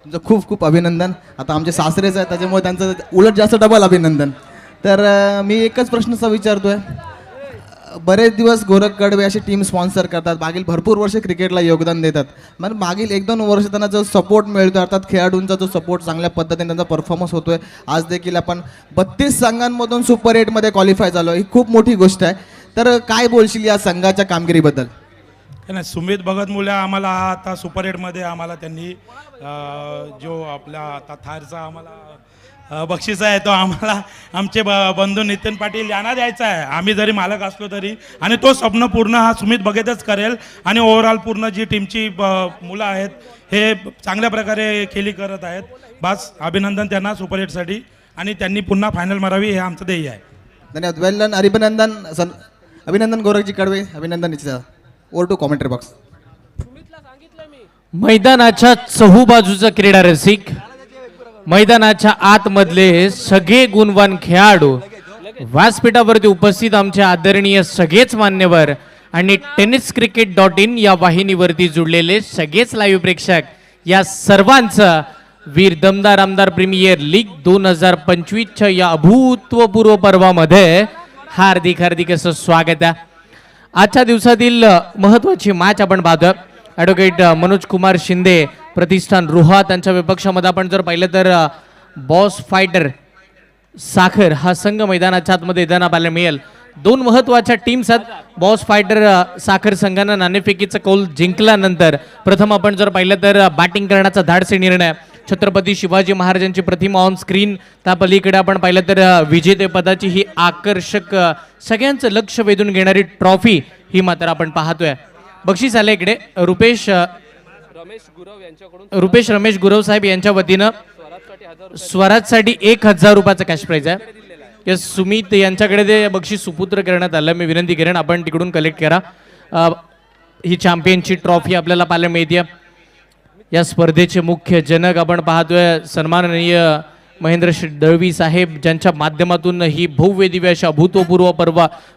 तुमचं खूप खूप अभिनंदन. आता आमचे सासरेच आहे त्याच्यामुळे त्यांचं उलट जास्त डबल अभिनंदन. तर मी एकच प्रश्नचा विचारतोय. बरेच दिवस गोरख कडवे अशी टीम स्पॉन्सर करतात, मागील भरपूर वर्ष क्रिकेटला योगदान देतात. मग मागील 1-2 वर्ष त्यांना जो सपोर्ट मिळतो, अर्थात खेळाडूंचा जो सपोर्ट चांगल्या पद्धतीने त्यांचा परफॉर्मन्स होतोय. आज देखील आपण 32 संघांमधून सुपर 8मध्ये क्वालिफाय झालो, ही खूप मोठी गोष्ट आहे. तर काय बोलशील या संघाच्या कामगिरीबद्दल? नाही, सुमित भगत मुले आम्हाला आता सुपर 8मध्ये आम्हाला त्यांनी जो आपला आता थारचा आम्हाला बक्षीस आहे तो आम्हाला आमचे बंधू नितीन पाटील यांना द्यायचा आहे. आम्ही जरी मालक असलो तरी, आणि तो स्वप्न पूर्ण हा सुमित भगतच करेल. आणि ओव्हरऑल पूर्ण जी टीमची मुलं आहेत हे चांगल्या प्रकारे खेळी करत आहेत. बस अभिनंदन त्यांना सुपर 8साठी, आणि त्यांनी पुन्हा फायनल मारावी हे आमचं ध्येय आहे. धन्यवाद. Well done. अभिनंदन गोरखजी कडवे, अभिनंदन. Over to commentary box. मैदानाच्या चहूबाजूचा क्रीडा रसिक, मैदानाच्या आतमधले सगळे गुणवान खेळाडू, व्यासपीठावरती उपस्थित आमचे आदरणीय सगळेच मान्यवर आणि tenniscricket.in या वाहिनीवरती जुळलेले सगळेच लाईव्ह प्रेक्षक, या सर्वांचं वीर दमदार आमदार प्रीमियर लीग 2025च्या या अभूतपूर्व पर्वामध्ये हार्दिक हार्दिक असं स्वागत आहे. आजच्या दिवसातील महत्त्वाची मॅच आपण पाहतोय. ॲडव्होकेट मनोज कुमार शिंदे प्रतिष्ठान रुहा त्यांच्या विपक्षामध्ये आपण जर पाहिलं तर बॉस फायटर साखर हा संघ मैदानाच्या आतमध्ये येताना पाहायला मिळेल. 2 महत्त्वाच्या टीम्स आहेत. बॉस फायटर साखर संघानं नाणेफेकीचा कौल जिंकल्यानंतर प्रथम आपण जर पाहिलं तर बॅटिंग करण्याचा धाडसी निर्णय, छत्रपती शिवाजी महाराजांची प्रतिमा ऑन स्क्रीन, त्या पलीकडे आपण पाहिलं तर विजेतेपदाची ही आकर्षक सगळ्यांचं लक्ष वेधून घेणारी ट्रॉफी ही मात्र आपण पाहतोय. बक्षीस आलं इकडे रुपेश रमेश गुरव साहेब यांच्या वतीनं स्वराजसाठी 1000 रुपयाचं कॅश प्राइज आहे. या सुमित यांच्याकडे ते बक्षीस सुपुत्र करण्यात आलं. मी विनंती करेन आपण तिकडून कलेक्ट करा. ही चॅम्पियनची ट्रॉफी आपल्याला पाहायला मिळते. या स्पर्धेचे मुख्य जनक आपण पाहतोय सन्माननीय महेंद्र श्री दळवी साहेब, ज्यांच्या माध्यमातून ही भव्य दिव्य अशा अभूतपूर्व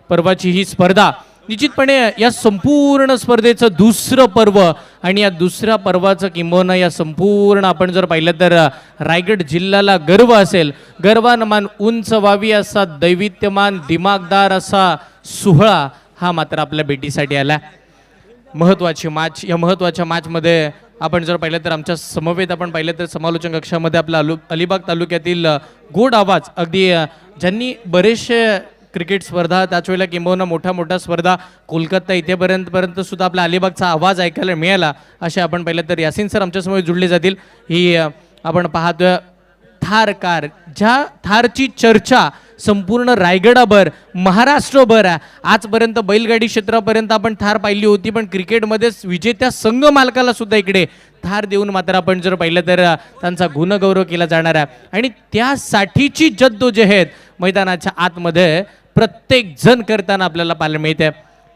पर्वाची ही स्पर्धा निश्चितपणे या संपूर्ण स्पर्धेचं दुसरं पर्व, आणि या दुसऱ्या पर्वाचं किंबहुना या संपूर्ण आपण जर पाहिलं तर रायगड जिल्ह्याला गर्व असेल. गर्वानमान उंच व्हावी असा दैवित्यमान दिमागदार असा सोहळा हा मात्र आपल्या भेटीसाठी आला. महत्त्वाची मॅच, या महत्त्वाच्या मॅचमध्ये आपण जर पाहिलं तर आमच्या समवेत आपण पाहिलं तर समालोचन कक्षामध्ये आपला अलिबाग तालुक्यातील गोड आवाज, अगदी ज्यांनी बरेचसे क्रिकेट स्पर्धा, त्याच वेळेला किंबहुना मोठ्या स्पर्धा कोलकाता इथेपर्यंत सुद्धा आपला अलिबागचा आवाज ऐकायला मिळाला, असे आपण पाहिलं तर यासिन सर आमच्यासमोर जुळले जातील. ही आपण पाहतोय थार कार, ज्या थारची चर्चा संपूर्ण रायगडाभर महाराष्ट्रभर आहे. आजपर्यंत बैलगाडी क्षेत्रापर्यंत आपण थार पाहिली होती, पण क्रिकेटमध्येच विजेत्या संघ मालकाला सुद्धा इकडे थार देऊन मात्र आपण जर पाहिलं तर त्यांचा गुणगौरव केला जाणार आहे. आणि त्यासाठीची जद्दोजहद मैदानाच्या आतमध्ये प्रत्येक जण करताना आपल्याला पाहायला मिळते.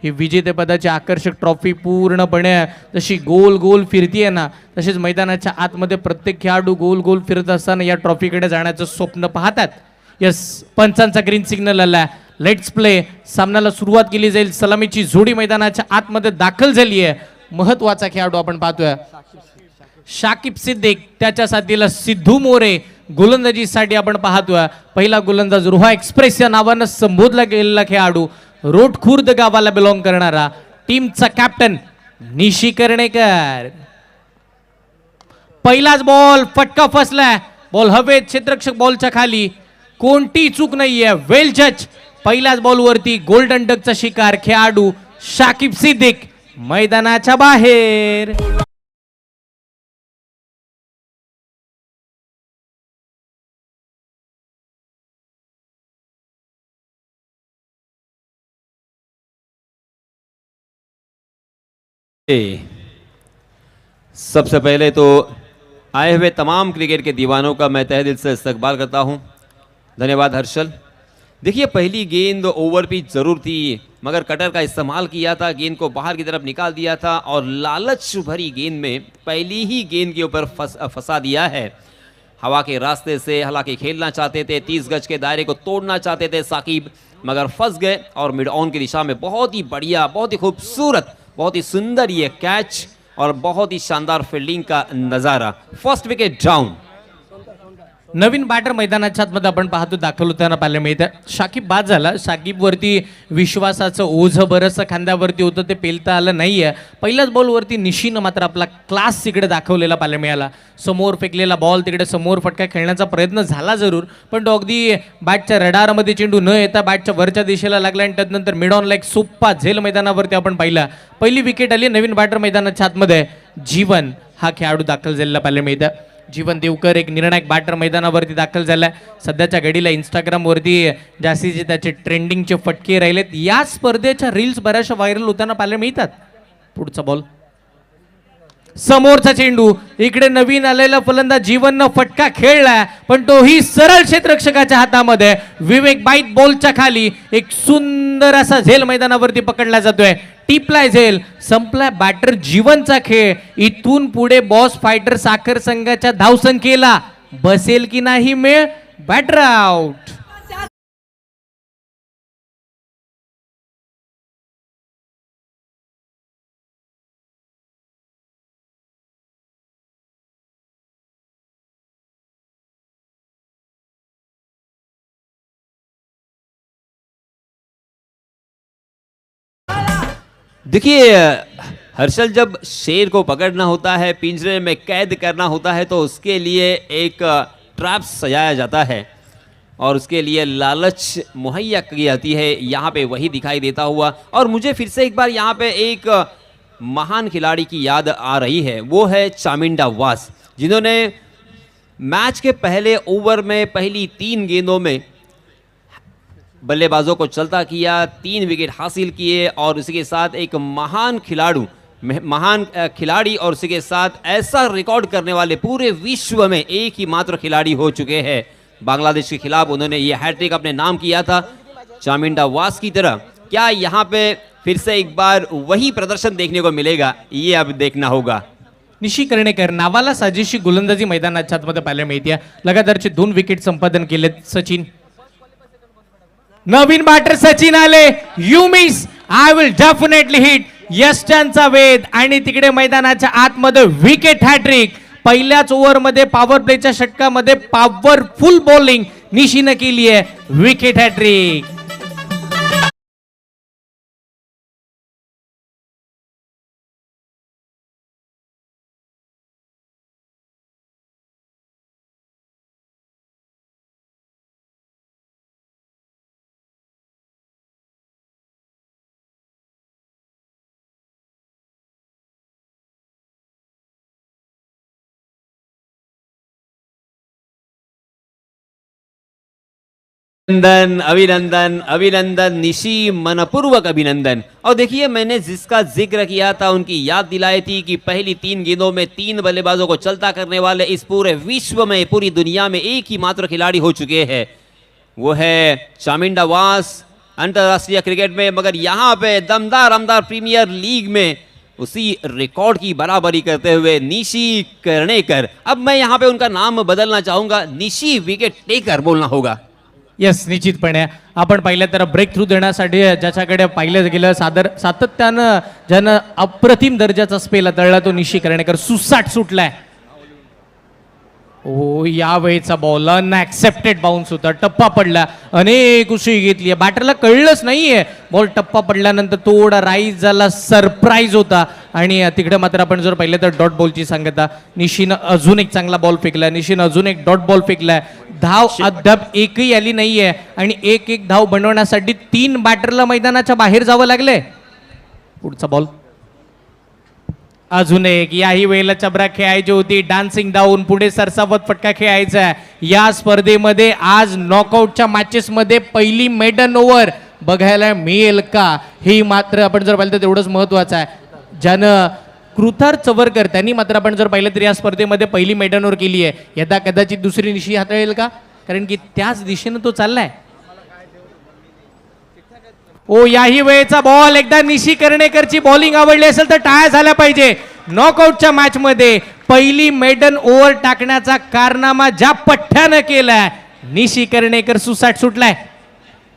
ही विजेतेपदाची आकर्षक ट्रॉफी पूर्णपणे जशी गोल गोल फिरतीये ना, तसेच मैदानाच्या आतमध्ये प्रत्येक खेळाडू गोल गोल फिरत असताना या ट्रॉफीकडे जाण्याचं स्वप्न पाहतात. यस, पंचांचा ग्रीन सिग्नल आला. Let's play. सामन्याला सुरुवात केली जाईल. सलामीची जोडी मैदानाच्या आतमध्ये दाखल झाली आहे. महत्वाचा खेळाडू आपण पाहतोय शाकिब सिद्दीक, त्याच्या साथीला सिद्धू मोरे. गोलंदाजीसाठी आपण पाहतोय पहिला गोलंदाज रुहा एक्सप्रेस या नावानं संबोधला गेलेला खेळाडू, रोटखुर्द गावाला बिलॉंग करणारा, टीमचा कॅप्टन निशी कर्णेकर. पहिलाच बॉल, फटका फसलाय. बॉल हवेत, क्षेत्ररक्षक बॉलच्या खाली, कोणती चूक नाहीये. वेल जज. पहिल्याच बॉलवरती गोल्डन डकचा शिकार खेळाडू शाकिब सिद्दीक मैदानाच्या बाहेर. सबसे पहले तो आए हुए तमाम क्रिकेट के दीवानों का मैं तहे दिल से इस्तकबाल करता हूं. धन्यवाद हर्षल. देखिए, पहली गेंद ओवर पिच ज़रूर थी, मगर कटर का इस्तेमाल किया था, गेंद को बाहर की तरफ निकाल दिया था और लालच भरी गेंद में पहली ही गेंद के ऊपर फंसा दिया है. हवा के रास्ते से हालांकि खेलना चाहते थे, 30 गज के दायरे को तोड़ना चाहते थे साकिब, मगर फंस गए. और मिड ऑन की दिशा में बहुत ही बढ़िया, बहुत ही खूबसूरत, बहुत ही सुंदर ये कैच और बहुत ही शानदार फील्डिंग का नज़ारा। First wicket down. नवीन बॅटर मैदानाच्या आतमध्ये आपण पाहतो दाखल होताना पाहायला मिळतं. शाकिब बाद झाला. शाकिबवरती विश्वासाचं ओझं बरंचसं खांद्यावरती होतं, ते पेलता आलं नाहीये. पहिल्याच बॉलवरती निशीनं मात्र आपला क्लास तिकडे दाखवलेला पाहायला मिळाला. समोर फेकलेला बॉल तिकडे समोर फटका खेळण्याचा प्रयत्न झाला जरूर, पण तो अगदी बॅटच्या रडारमध्ये चेंडू न येता बॅटच्या वरच्या दिशेला लागला आणि त्यानंतर मिड ऑन लाईक सोप्पा झेल मैदानावरती आपण पाहिला. पहिली विकेट आली नवीन बॅटर मैदानाच्या आतमध्ये. जीवन हा खेळाडू दाखल झालेला पाहायला मिळतं. जीवन देवकर एक निर्णायक बॅटर मैदानावरती दाखल झालाय. सध्याच्या घडीला इंस्टाग्रामवरती जास्तीचे त्याचे ट्रेंडिंगचे फटके राहिलेत. या स्पर्धेच्या रील्स बऱ्याचशा व्हायरल होताना पाहायला मिळतात. पुढचा बॉल, समोरचा चेंडू, इकडे नवीन आलेला फलंदाज जीवननं फटका खेळलाय, पण तोही सरळ क्षेत्ररक्षकाच्या हातामध्ये. विवेक बाईट बॉलच्या खाली एक सुंदर असा झेल मैदानावरती पकडला जातोय. टिपलाय झेल, संपलाय बॅटर जीवनचा खेळ. इथून पुढे बॉस फायटर साखर संघाच्या धावसंख्येला बसेल की नाही मेळ. Batter out. देखिए हर्षल, जब शेर को पकड़ना होता है, पिंजरे में कैद करना होता है, तो उसके लिए एक ट्रैप सजाया जाता है और उसके लिए लालच मुहैया की जाती है. यहाँ पे वही दिखाई देता हुआ. और मुझे फिर से एक बार यहाँ पे एक महान खिलाड़ी की याद आ रही है. वो है चामिंडा वास, जिन्होंने मैच के पहले ओवर में पहली 3 गेंदों में बल्लेबाजों को चलता किया, 3 विकेट हासिल किए और उसके साथ एक महान खिलाड़ी और उसके साथ ऐसा रिकॉर्ड करने वाले पूरे विश्व में एक ही मात्र खिलाड़ी हो चुके हैं. बांग्लादेश के खिलाफ उन्होंने ये हैट्रिक अपने नाम किया था. चामिंडा वास की तरह क्या यहाँ पे फिर से एक बार वही प्रदर्शन देखने को मिलेगा, ये अब देखना होगा. निशी कर्णेकर नावाला साजेशी गोलंदाजी मैदानाच्या आतमध्ये पाहायला मिळते. लगातारचे 2 विकेट संपादन केलेत. सचिन, नवीन बॅटर सचिन आले. You miss, I will definitely hit. यष्टांचा वेध आणि तिकडे मैदानाच्या आतमध्ये विकेट हॅट्रिक. पहिल्याच ओव्हरमध्ये पॉवर प्लेच्या षटकामध्ये पॉवरफुल बॉलिंग निशीनं केली आहे. Wicket hattrick. अभिनंदन अभिनंदन अभिनंदन, निशी मनपूर्वक अभिनंदन. और देखिए, मैंने जिसका जिक्र किया था, उनकी याद दिलाई थी कि पहली 3 गेंदों में 3 बल्लेबाजों को चलता करने वाले इस पूरे विश्व में, पूरी दुनिया में एक ही मात्र खिलाड़ी हो चुके हैं. वो है चामिंडा वास अंतरराष्ट्रीय क्रिकेट में. मगर यहाँ पे दमदार प्रीमियर लीग में उसी रिकॉर्ड की बराबरी करते हुए निशी कर्णेकर. अब मैं यहाँ पे उनका नाम बदलना चाहूंगा, निशी विकेट टेकर बोलना होगा. यस, निश्चितपणे आपण पाहिलं तर ब्रेक थ्रू देण्यासाठी ज्याच्याकडे पाहिलं गेलं सातत्यानं ज्यानं अप्रतिम दर्जाचा स्पेल हाताळला तो निशी कर्णेकर. सुसाट सुटलाय. ओ, यावेळेचा बॉल अनएक्सेप्टेड बाउन्स होता. टप्पा पडला. अनेक उसळी घेतली. बॅटरला कळलंच नाहीये. बॉल टप्पा पडल्यानंतर थोडा राईज झाला. सरप्राईज होता. आणि तिकडे मात्र आपण जर पाहिलं तर डॉट बॉलची सांगता. निशीनं अजून एक चांगला बॉल फेकला. निशीनं अजून एक डॉट बॉल फेकलाय. धाव अद्याप एकही आली नाहीये आणि एक धाव बनवण्यासाठी 3 बॅटरला मैदानाच्या बाहेर जावं लागले. पुढचा बॉल, अजून एक. याही वेळेला चबरा खेळायची होती. डान्सिंग डाऊन, पुढे सरसावत फटका खेळायचा आहे. या स्पर्धेमध्ये आज नॉकआउटच्या मॅचेस मध्ये पहिली मेडन ओव्हर बघायला मिळेल का, हे मात्र आपण जर पाहिलं तर तेवढंच महत्वाचं आहे. ज्यानं कृतार चवरकर, त्यांनी मात्र आपण जर पाहिलं तर या स्पर्धेमध्ये पहिली मेडन ओव्हर केली आहे. यदा कदाचित दुसरी निशी हाताळेल का, कारण की त्याच दिशेनं तो चाललाय. ओ, याही वेळेचा बॉल. एकदा निशी कर्णेकरची बॉलिंग आवडली असेल तर टाळ्या झाल्या पाहिजे. नॉकआउटच्या मॅच मध्ये पहिली मेडन ओव्हर टाकण्याचा कारनामा ज्या पठ्ठ्यानं केलाय, निशी कर्णेकर सुसाट सुटलाय.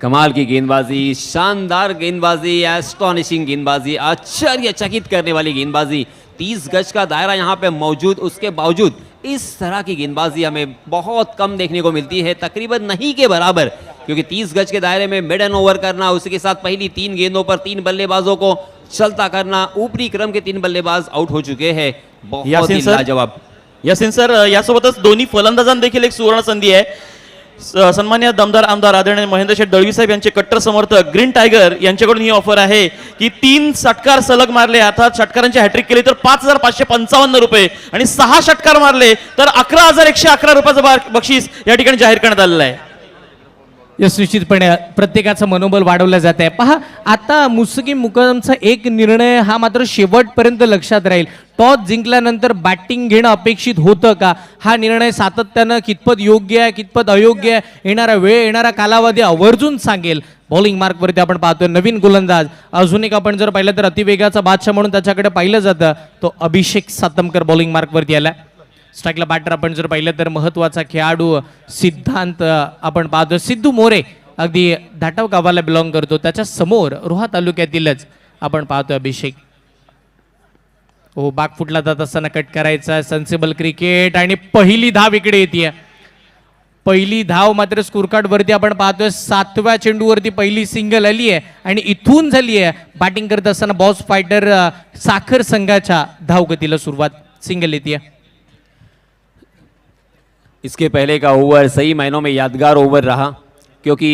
कमाल की गेंदबाजी, शानदार गेंदबाजी, एस्टॉनिशिंग गेंदबाजी, आश्चर्यचकित करने वाली गेंदबाजी. 30 गज का दायरा यहाँ पे मौजूद, उसके बावजूद इस तरह की गेंदबाजी हमें बहुत कम देखने को मिलती है, तकरीबन नहीं के बराबर, क्योंकि 30 गज के दायरे में मिड एंड ओवर करना, उसके साथ पहली 3 गेंदों पर 3 बल्लेबाजों को चलता करना, ऊपरी क्रम के 3 बल्लेबाज आउट हो चुके हैं, बहुत यासीन ही सर. लाजवाब. यासीन सर, यासोबतच दोन्ही फलंदाजांना देखील एक सुवर्ण संधी आहे. सन्मान्य दमदार आमदार आदरणीय महेंद्र शेठ दळवी साहेब यांचे कट्टर समर्थक ग्रीन टायगर यांच्याकडून ही ऑफर आहे की 3 षटकार सलग मारले, अर्थात षटकारांची हॅट्रिक केली तर 5,555 रुपये आणि 6 षटकार मारले तर 11,111 रुपयाचं बक्षीस या ठिकाणी जाहीर करण्यात आलेलं आहे. यस, निश्चितपणे प्रत्येकाचं मनोबल वाढवलं जात आहे. पहा, आता मुस्तकीम मुकदमचा एक निर्णय हा मात्र शेवटपर्यंत लक्षात राहील. टॉस जिंकल्यानंतर बॅटिंग घेणं अपेक्षित होतं का, हा निर्णय सातत्यानं कितपत योग्य आहे कितपत अयोग्य आहे, येणारा वेळ येणारा कालावधी आवर्जून सांगेल. बॉलिंग मार्कवरती आपण पाहतोय नवीन गोलंदाज, अजून एक आपण जर पाहिलं तर अतिवेगाचा बादशाह म्हणून त्याच्याकडे पाहिलं जातं, तो अभिषेक सातमकर बॉलिंग मार्कवरती आला. स्ट्राईकला बॅटर आपण जर पाहिलं तर महत्वाचा खेळाडू सिद्धांत आपण पाहतो, सिद्धू मोरे अगदी धाटाव गावाला बिलॉंग करतो, त्याच्या समोर रोहा तालुक्यातीलच आपण पाहतो अभिषेक. हो, बाग फुटला जात असताना कट करायचा, सेन्सिबल क्रिकेट आणि पहिली धाव इकडे येते. पहिली धाव मात्र स्कोरकार्ड वरती आपण पाहतोय 7व्या चेंडूवरती पहिली सिंगल आली आहे आणि इथून झाली आहे बॅटिंग करत असताना बॉस फायटर साखर संघाच्या धावगतीला सुरुवात. सिंगल येते. इसके पहले का ओवर सही मायनों में यादगार ओवर रहा, क्योंकि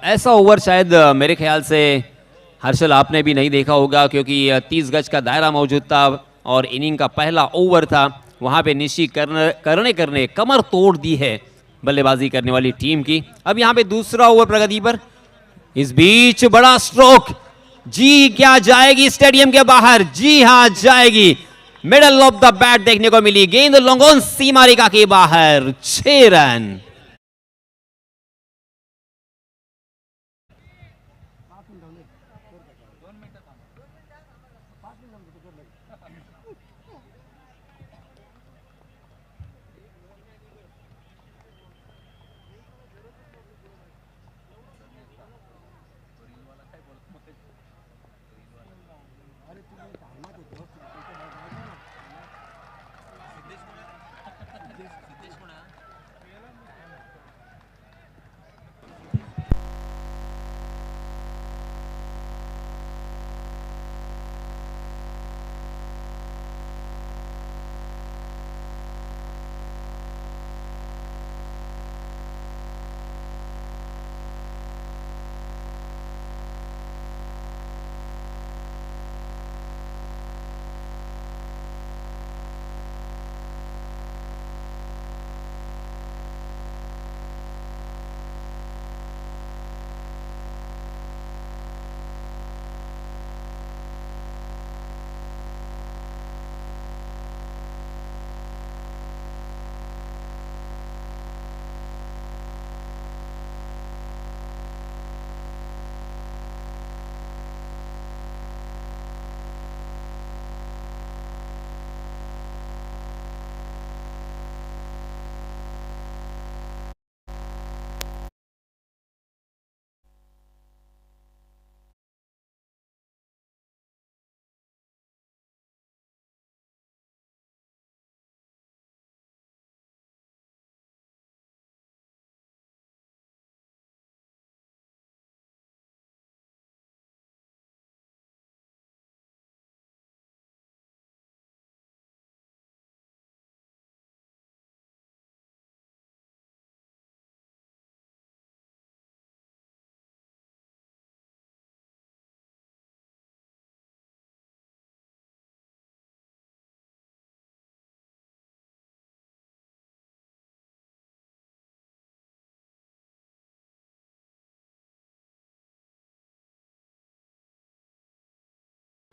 ऐसा ओवर शायद मेरे ख्याल से हर्षल आपने भी नहीं देखा होगा, क्योंकि 30 गज का दायरा मौजूद था और इनिंग का पहला ओवर था, वहाँ पे निश्चित करने कमर तोड़ दी है बल्लेबाजी करने वाली टीम की. अब यहाँ पे दूसरा ओवर प्रगति पर, इस बीच बड़ा स्ट्रोक, जी क्या जाएगी स्टेडियम के बाहर, जी हाँ जाएगी, मिडल ऑफ द बैट देखने को मिली, गेंद लॉन्गॉन सीमा रेखा के बाहर, 6 रन.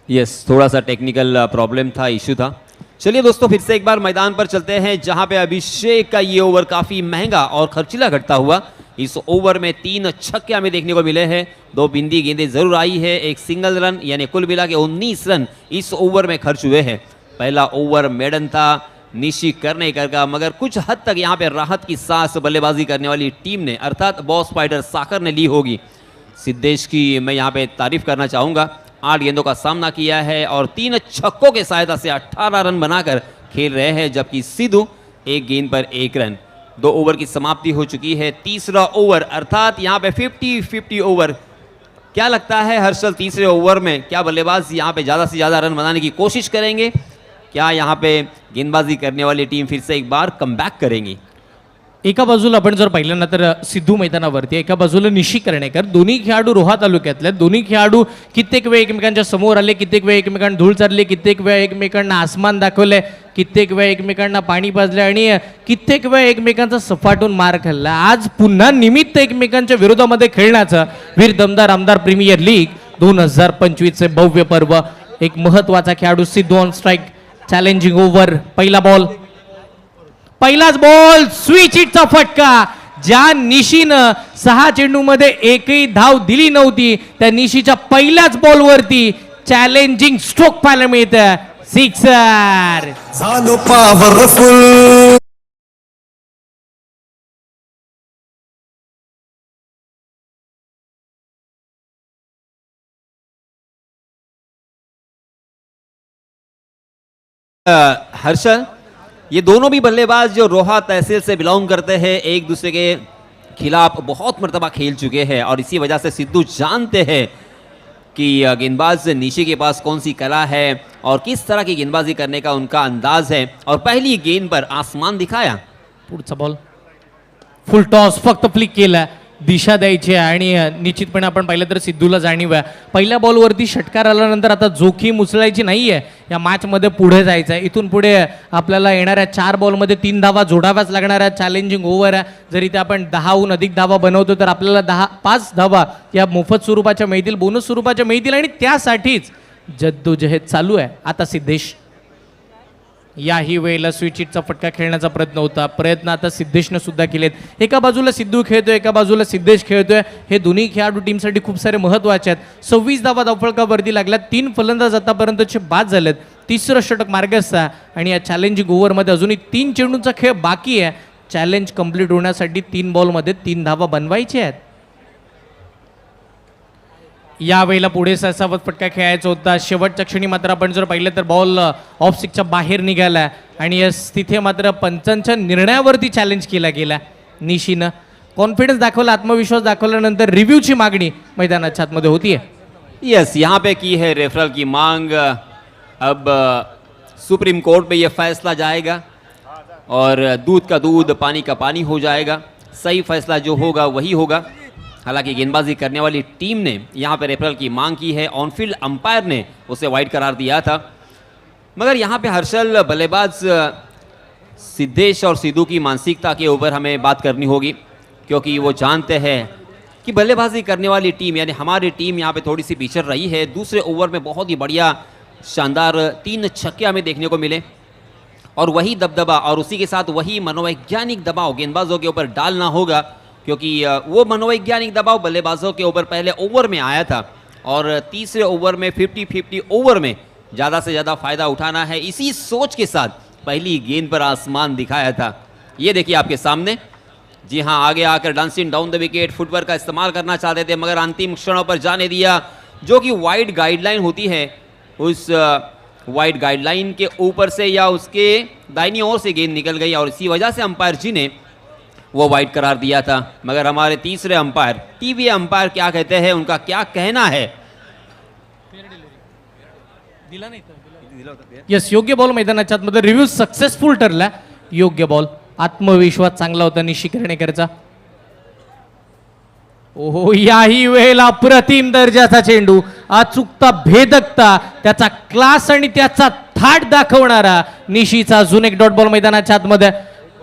यस, थोड़ा सा टेक्निकल प्रॉब्लम था, इशू था. चलिए दोस्तों, फिर से एक बार मैदान पर चलते हैं, जहां पे अभिषेक का ये ओवर काफी महंगा और खर्चीला घटता हुआ. इस ओवर में 3 छक्के हमें देखने को मिले हैं, 2 बिंदी गेंदें जरूर आई है, एक सिंगल रन, यानी कुल मिला के 19 रन इस ओवर में खर्च हुए हैं. पहला ओवर मेडन था, निशी करने का, मगर कुछ हद तक यहाँ पे राहत की सांस बल्लेबाजी करने वाली टीम ने, अर्थात बॉस फाइटर साकर ने ली होगी. सिद्धेश की मैं यहाँ पे तारीफ करना चाहूँगा. 8 गेंदों का सामना किया है और 3 छक्कों के सहायता से 18 रन बनाकर खेल रहे हैं, जबकि सिद्धू 1 गेंद पर 1 रन। 2 ओवर की समाप्ति हो चुकी है। तीसरा ओवर अर्थात यहाँ पे 50-50 ओवर। क्या लगता है हर्षल, तीसरे ओवर में क्या बल्लेबाज यहाँ पे ज़्यादा से ज़्यादा रन बनाने की कोशिश करेंगे? क्या यहाँ पे गेंदबाजी करने वाली टीम फिर से एक बार कमबॅक करेंगी? एका बाजूला आपण जर पाहिलं ना तर सिद्धू मैदानावरती, एका बाजूला निशी कर्णेकर, दोन्ही खेळाडू रोहा तालुक्यातले, दोन्ही खेळाडू कित्येक वेळ एकमेकांच्या समोर आले, कित्येक वेळ एकमेकांना धूळ चारली, कित्येक वेळ एकमेकांना आसमान दाखवले, कित्येक वेळ एकमेकांना पाणी पाजले आणि कित्येक वेळ एकमेकांचा सपाटून मार खाल्ला. आज पुन्हा निमित्त एकमेकांच्या विरोधामध्ये खेळण्याचं वीर दमदार आमदार प्रीमियर लीग 2025 चे भव्य पर्व. एक महत्वाचा खेळाडू Sidhu on strike, challenging over, पहिला बॉल, पहिलाच बॉल, स्विच हिटचा फटका. ज्या निशीनं 6 चेंडूमध्ये एकही धाव दिली नव्हती त्या निशीच्या पहिल्याच बॉलवरती चॅलेंजिंग स्ट्रोक पाहायला मिळतं, सिक्सर. झालो पॉवरफुल. हर्षल, ये दोनों भी बल्लेबाज जो रोहा तहसील से बिलोंग करते हैं एक दूसरे के खिलाफ बहुत मर्तबा खेल चुके हैं और इसी वजह से सिद्धू जानते हैं कि गेंदबाज निशी के पास कौन सी कला है और किस तरह की गेंदबाजी करने का उनका अंदाज है. और पहली गेंद पर आसमान दिखाया. पुढचा बॉल, फुल टॉस, फक्त फ्लिक केला, दिशा द्यायची आहे आणि निश्चितपणे आपण पाहिलं तर सिद्धूला जाणीव आहे. पहिल्या बॉलवरती षटकार आल्यानंतर आता जोखीम उचलायची नाही आहे, या मॅचमध्ये पुढे जायचं आहे. इथून पुढे आपल्याला येणाऱ्या 4 बॉलमध्ये 3 धावा जोडाव्याच लागणार आहे. चॅलेंजिंग ओव्हर आहे, जर इथे आपण 10हून अधिक धावा बनवतो तर आपल्याला 5 धावा या मोफत स्वरूपाच्या मिळतील, बोनस स्वरूपाच्या मिळतील आणि त्यासाठीच जद्दोजहद चालू आहे. आता सिद्धेश, याही वेळेला स्विच हिटचा फटका खेळण्याचा प्रयत्न आता सिद्धेशनं सुद्धा केलेत. एका बाजूला सिद्धू खेळतोय, एका बाजूला सिद्धेश खेळतोय. हे दोन्ही खेळाडू टीमसाठी खूप सारे महत्त्वाचे आहेत. 26 धावा धावफलकावरती लागल्यात, 3 फलंदाज आतापर्यंतचे बाद झालेत, 3रं षटक मार्गस्थ आहे आणि या चॅलेंजिंग ओव्हरमध्ये अजूनही 3 चेंडूंचा खेळ बाकी आहे. चॅलेंज कंप्लीट होण्यासाठी 3 बॉलमध्ये 3 धावा बनवायच्या आहेत. यावेळेला पुढे ससावत फटका खेळायचा होता. शेवटच्या क्षणी मात्र आपण जर पाहिलं तर बॉल ऑफ स्टिकच्या बाहेर निघाला आणि तिथे मात्र पंचांच्या निर्णयावरती चॅलेंज केला गेला. निशीनं कॉन्फिडन्स दाखवला, आत्मविश्वास दाखवल्यानंतर रिव्ह्यूची मागणी मैदानाच्या आतमध्ये होती आहे. यस, यहाँ पे की है रेफरल की मांग. अब सुप्रीम कोर्ट में ये फैसला जाएगा और दूध का दूध पानी का पानी हो जाएगा. सही फैसला जो होगा वही होगा. हालांकि गेंदबाजी करने वाली टीम ने यहाँ पे रेफरल की मांग की है, ऑनफील्ड अंपायर ने उसे वाइड करार दिया था. मगर यहाँ पे हर्षल, बल्लेबाज सिद्धेश और सिद्धू की मानसिकता के ऊपर हमें बात करनी होगी, क्योंकि वो जानते हैं कि बल्लेबाजी करने वाली टीम यानी हमारी टीम यहाँ पे थोड़ी सी पीछे रही है. दूसरे ओवर में बहुत ही बढ़िया शानदार 3 छक्के हमें देखने को मिले और वही दबदबा और उसी के साथ वही मनोवैज्ञानिक दबाव गेंदबाजों के ऊपर डालना होगा, क्योंकि वो मनोवैज्ञानिक दबाव बल्लेबाजों के ऊपर पहले ओवर में आया था और तीसरे ओवर में 50-50 ओवर में ज़्यादा से ज़्यादा फ़ायदा उठाना है. इसी सोच के साथ पहली गेंद पर आसमान दिखाया था. ये देखिए आपके सामने. जी हाँ, आगे आकर dancing down the wicket, footwork का इस्तेमाल करना चाहते थे मगर अंतिम क्षणों पर जाने दिया, जो कि वाइड गाइडलाइन होती है. उस वाइड गाइडलाइन के ऊपर से या उसके दाहिनी ओर से गेंद निकल गई और इसी वजह से अंपायर जी ने वो वाइड करार दिया था. मगर हमारे तीसरे अंपायर, टीवी अंपायर क्या कहते हैं, उनका क्या कहना है? यस, योग्य बॉल मैदानाच्या आतमध्ये, रिव्ह्यू सक्सेसफुल ठरला. योग्य बॉल, आत्मविश्वास चांगला होता निशी कर्णेकरचा. ओहो, याही वेळेला अप्रतिम दर्जाचा चेंडू, अचूकता, भेदकता, त्याचा क्लास आणि त्याचा थाट दाखवणारा निशीचा अजून एक डॉट बॉल मैदानाच्या आतमध्ये.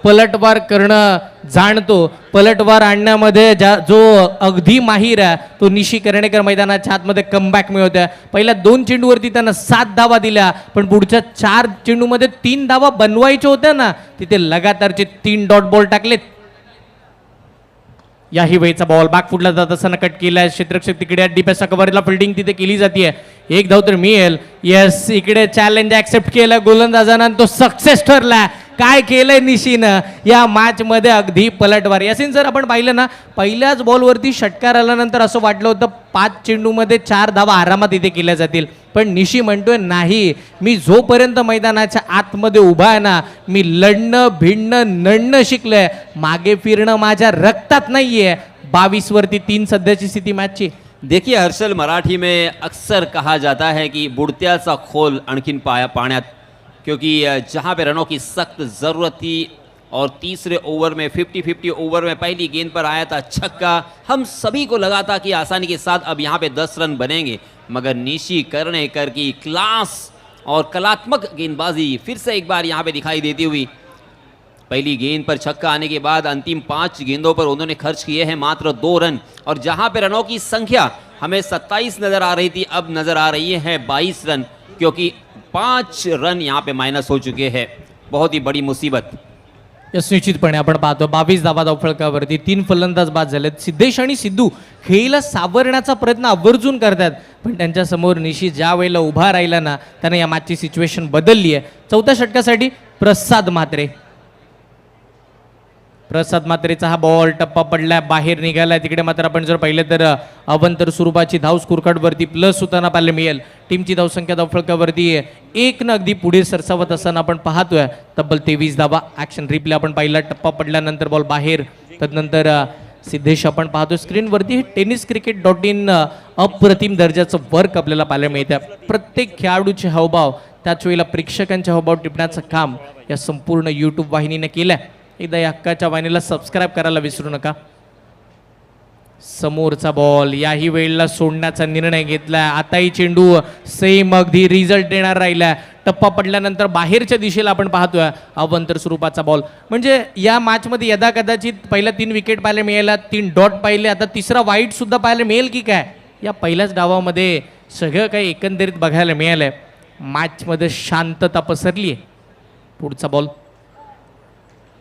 पलटवार करणं जाणतो, पलटवार आणण्यामध्ये जो अगदी माहीर आहे तो निशी कर्णेकर मैदानाच्या आतमध्ये कमबॅक मिळवतोय. पहिल्या 2 चेंडूवरती त्यानं 7 धावा दिल्या, पण पुढच्या 4 चेंडूमध्ये 3 धावा बनवायच्या होत्या ना, तिथे लगातारचे 3 डॉट बॉल टाकलेत. याही वेळचा बॉल बॅकफुटला जात असताना कट केलाय. क्षेत्ररक्षक तिकडे डीपेसच्या कव्हरला फिल्डिंग तिथे केली जाते. 1 धाव तर मिळेल. येस, इकडे चॅलेंज ऍक्सेप्ट केलं गोलंदाजांना, तो सक्सेस ठरला. काय केलंय निशीनं या मॅच मध्ये अगदी पलटवार. यासीन सर आपण पाहिलं ना, पहिल्याच बॉलवरती षटकार आल्यानंतर असं वाटलं होतं 5 चेंडूमध्ये 4 धावा आरामात इथे केल्या जातील, पण निशी म्हणतोय नाही, मी जोपर्यंत मैदानाच्या आतमध्ये उभा आहे ना, मी लढणं भिडणं नडणं शिकलोय, मागे फिरणं माझ्या रक्तात नाहीये. 22 वरती 3 सध्याची स्थिती मॅचची. देखिए हर्षल, मराठी में अक्सर कहा जाता है कि बुडत्याचा खोल आणखीन पाण्यात, क्योंकि जहाँ पे रनों की सख्त ज़रूरत थी और तीसरे ओवर में 50-50 ओवर में पहली गेंद पर आया था छक्का, हम सभी को लगा था कि आसानी के साथ अब यहाँ पे 10 रन बनेंगे, मगर निशी कर्णेकर की क्लास और कलात्मक गेंदबाजी फिर से एक बार यहाँ पे दिखाई देती हुई. पहली गेंद पर छक्का आने के बाद अंतिम 5 गेंदों पर उन्होंने खर्च किए हैं मात्र 2 रन, और जहां पे रनों की संख्या हमें 27 नजर आ रही थी, अब नजर आ रही है 22 रन, क्योंकि 5 रन यहां पे माइनस हो चुके हैं. बहुत ही बड़ी मुसीबत. यस, निश्चितपणे आपण पाहतो 22 धावा धावफलकावरती 3 फलंदाज बाद झालेत. सिद्धेश आणि सिद्धू खेळीला सावरण्याचा प्रयत्न आवर्जून करतात, पण त्यांच्या समोर निशी ज्या वेळेला उभा राहिला ना, त्याने या मॅचची सिच्युएशन बदलली आहे. चौथ्या षटकासाठी प्रसाद म्हात्रे. प्रसाद मात्रेचा हा बॉल टप्पा पडलाय, बाहेर निघालाय. तिकडे मात्र आपण जर पाहिलं तर अवंतर स्वरूपाची धाव स्कोरकार्डवरती प्लस होताना पाहायला मिळेल. टीमची धावसंख्या धावफलकावरती 1 न अगदी पुढे सरसावत असताना आपण पाहतोय. तब्बल 23 धावा. ॲक्शन रिप्ले आपण पाहिला, टप्पा पडल्यानंतर बॉल बाहेर. त्यानंतर सिद्धेश आपण पाहतो स्क्रीनवरती. tenniscricket.in अप्रतिम दर्जाचं वर्क आपल्याला पाहायला मिळतं. प्रत्येक खेळाडूचे हावभाव, त्याच वेळेला प्रेक्षकांचे हावभाव टिपण्याचं काम या संपूर्ण यूट्यूब वाहिनीने केलंय. एकदा या हक्काच्या वाहिनीला सबस्क्राईब करायला विसरू नका. समोरचा बॉल याही वेळेला सोडण्याचा निर्णय घेतलाय. आताही चेंडू सेम अगदी रिझल्ट देणार राहिलाय. टप्पा पडल्यानंतर बाहेरच्या दिशेला आपण पाहतोय अवंतर स्वरूपाचा बॉल. म्हणजे या मॅचमध्ये यदा कदाचित पहिल्या 3 विकेट पाहायला मिळाल्या, 3 डॉट पाहिले, आता तिसरा वाईट सुद्धा पाहायला मिळेल की काय. या पहिल्याच डावामध्ये सगळं काही एकंदरीत बघायला मिळालंय. मॅचमध्ये शांतता पसरली आहे. पुढचा बॉल,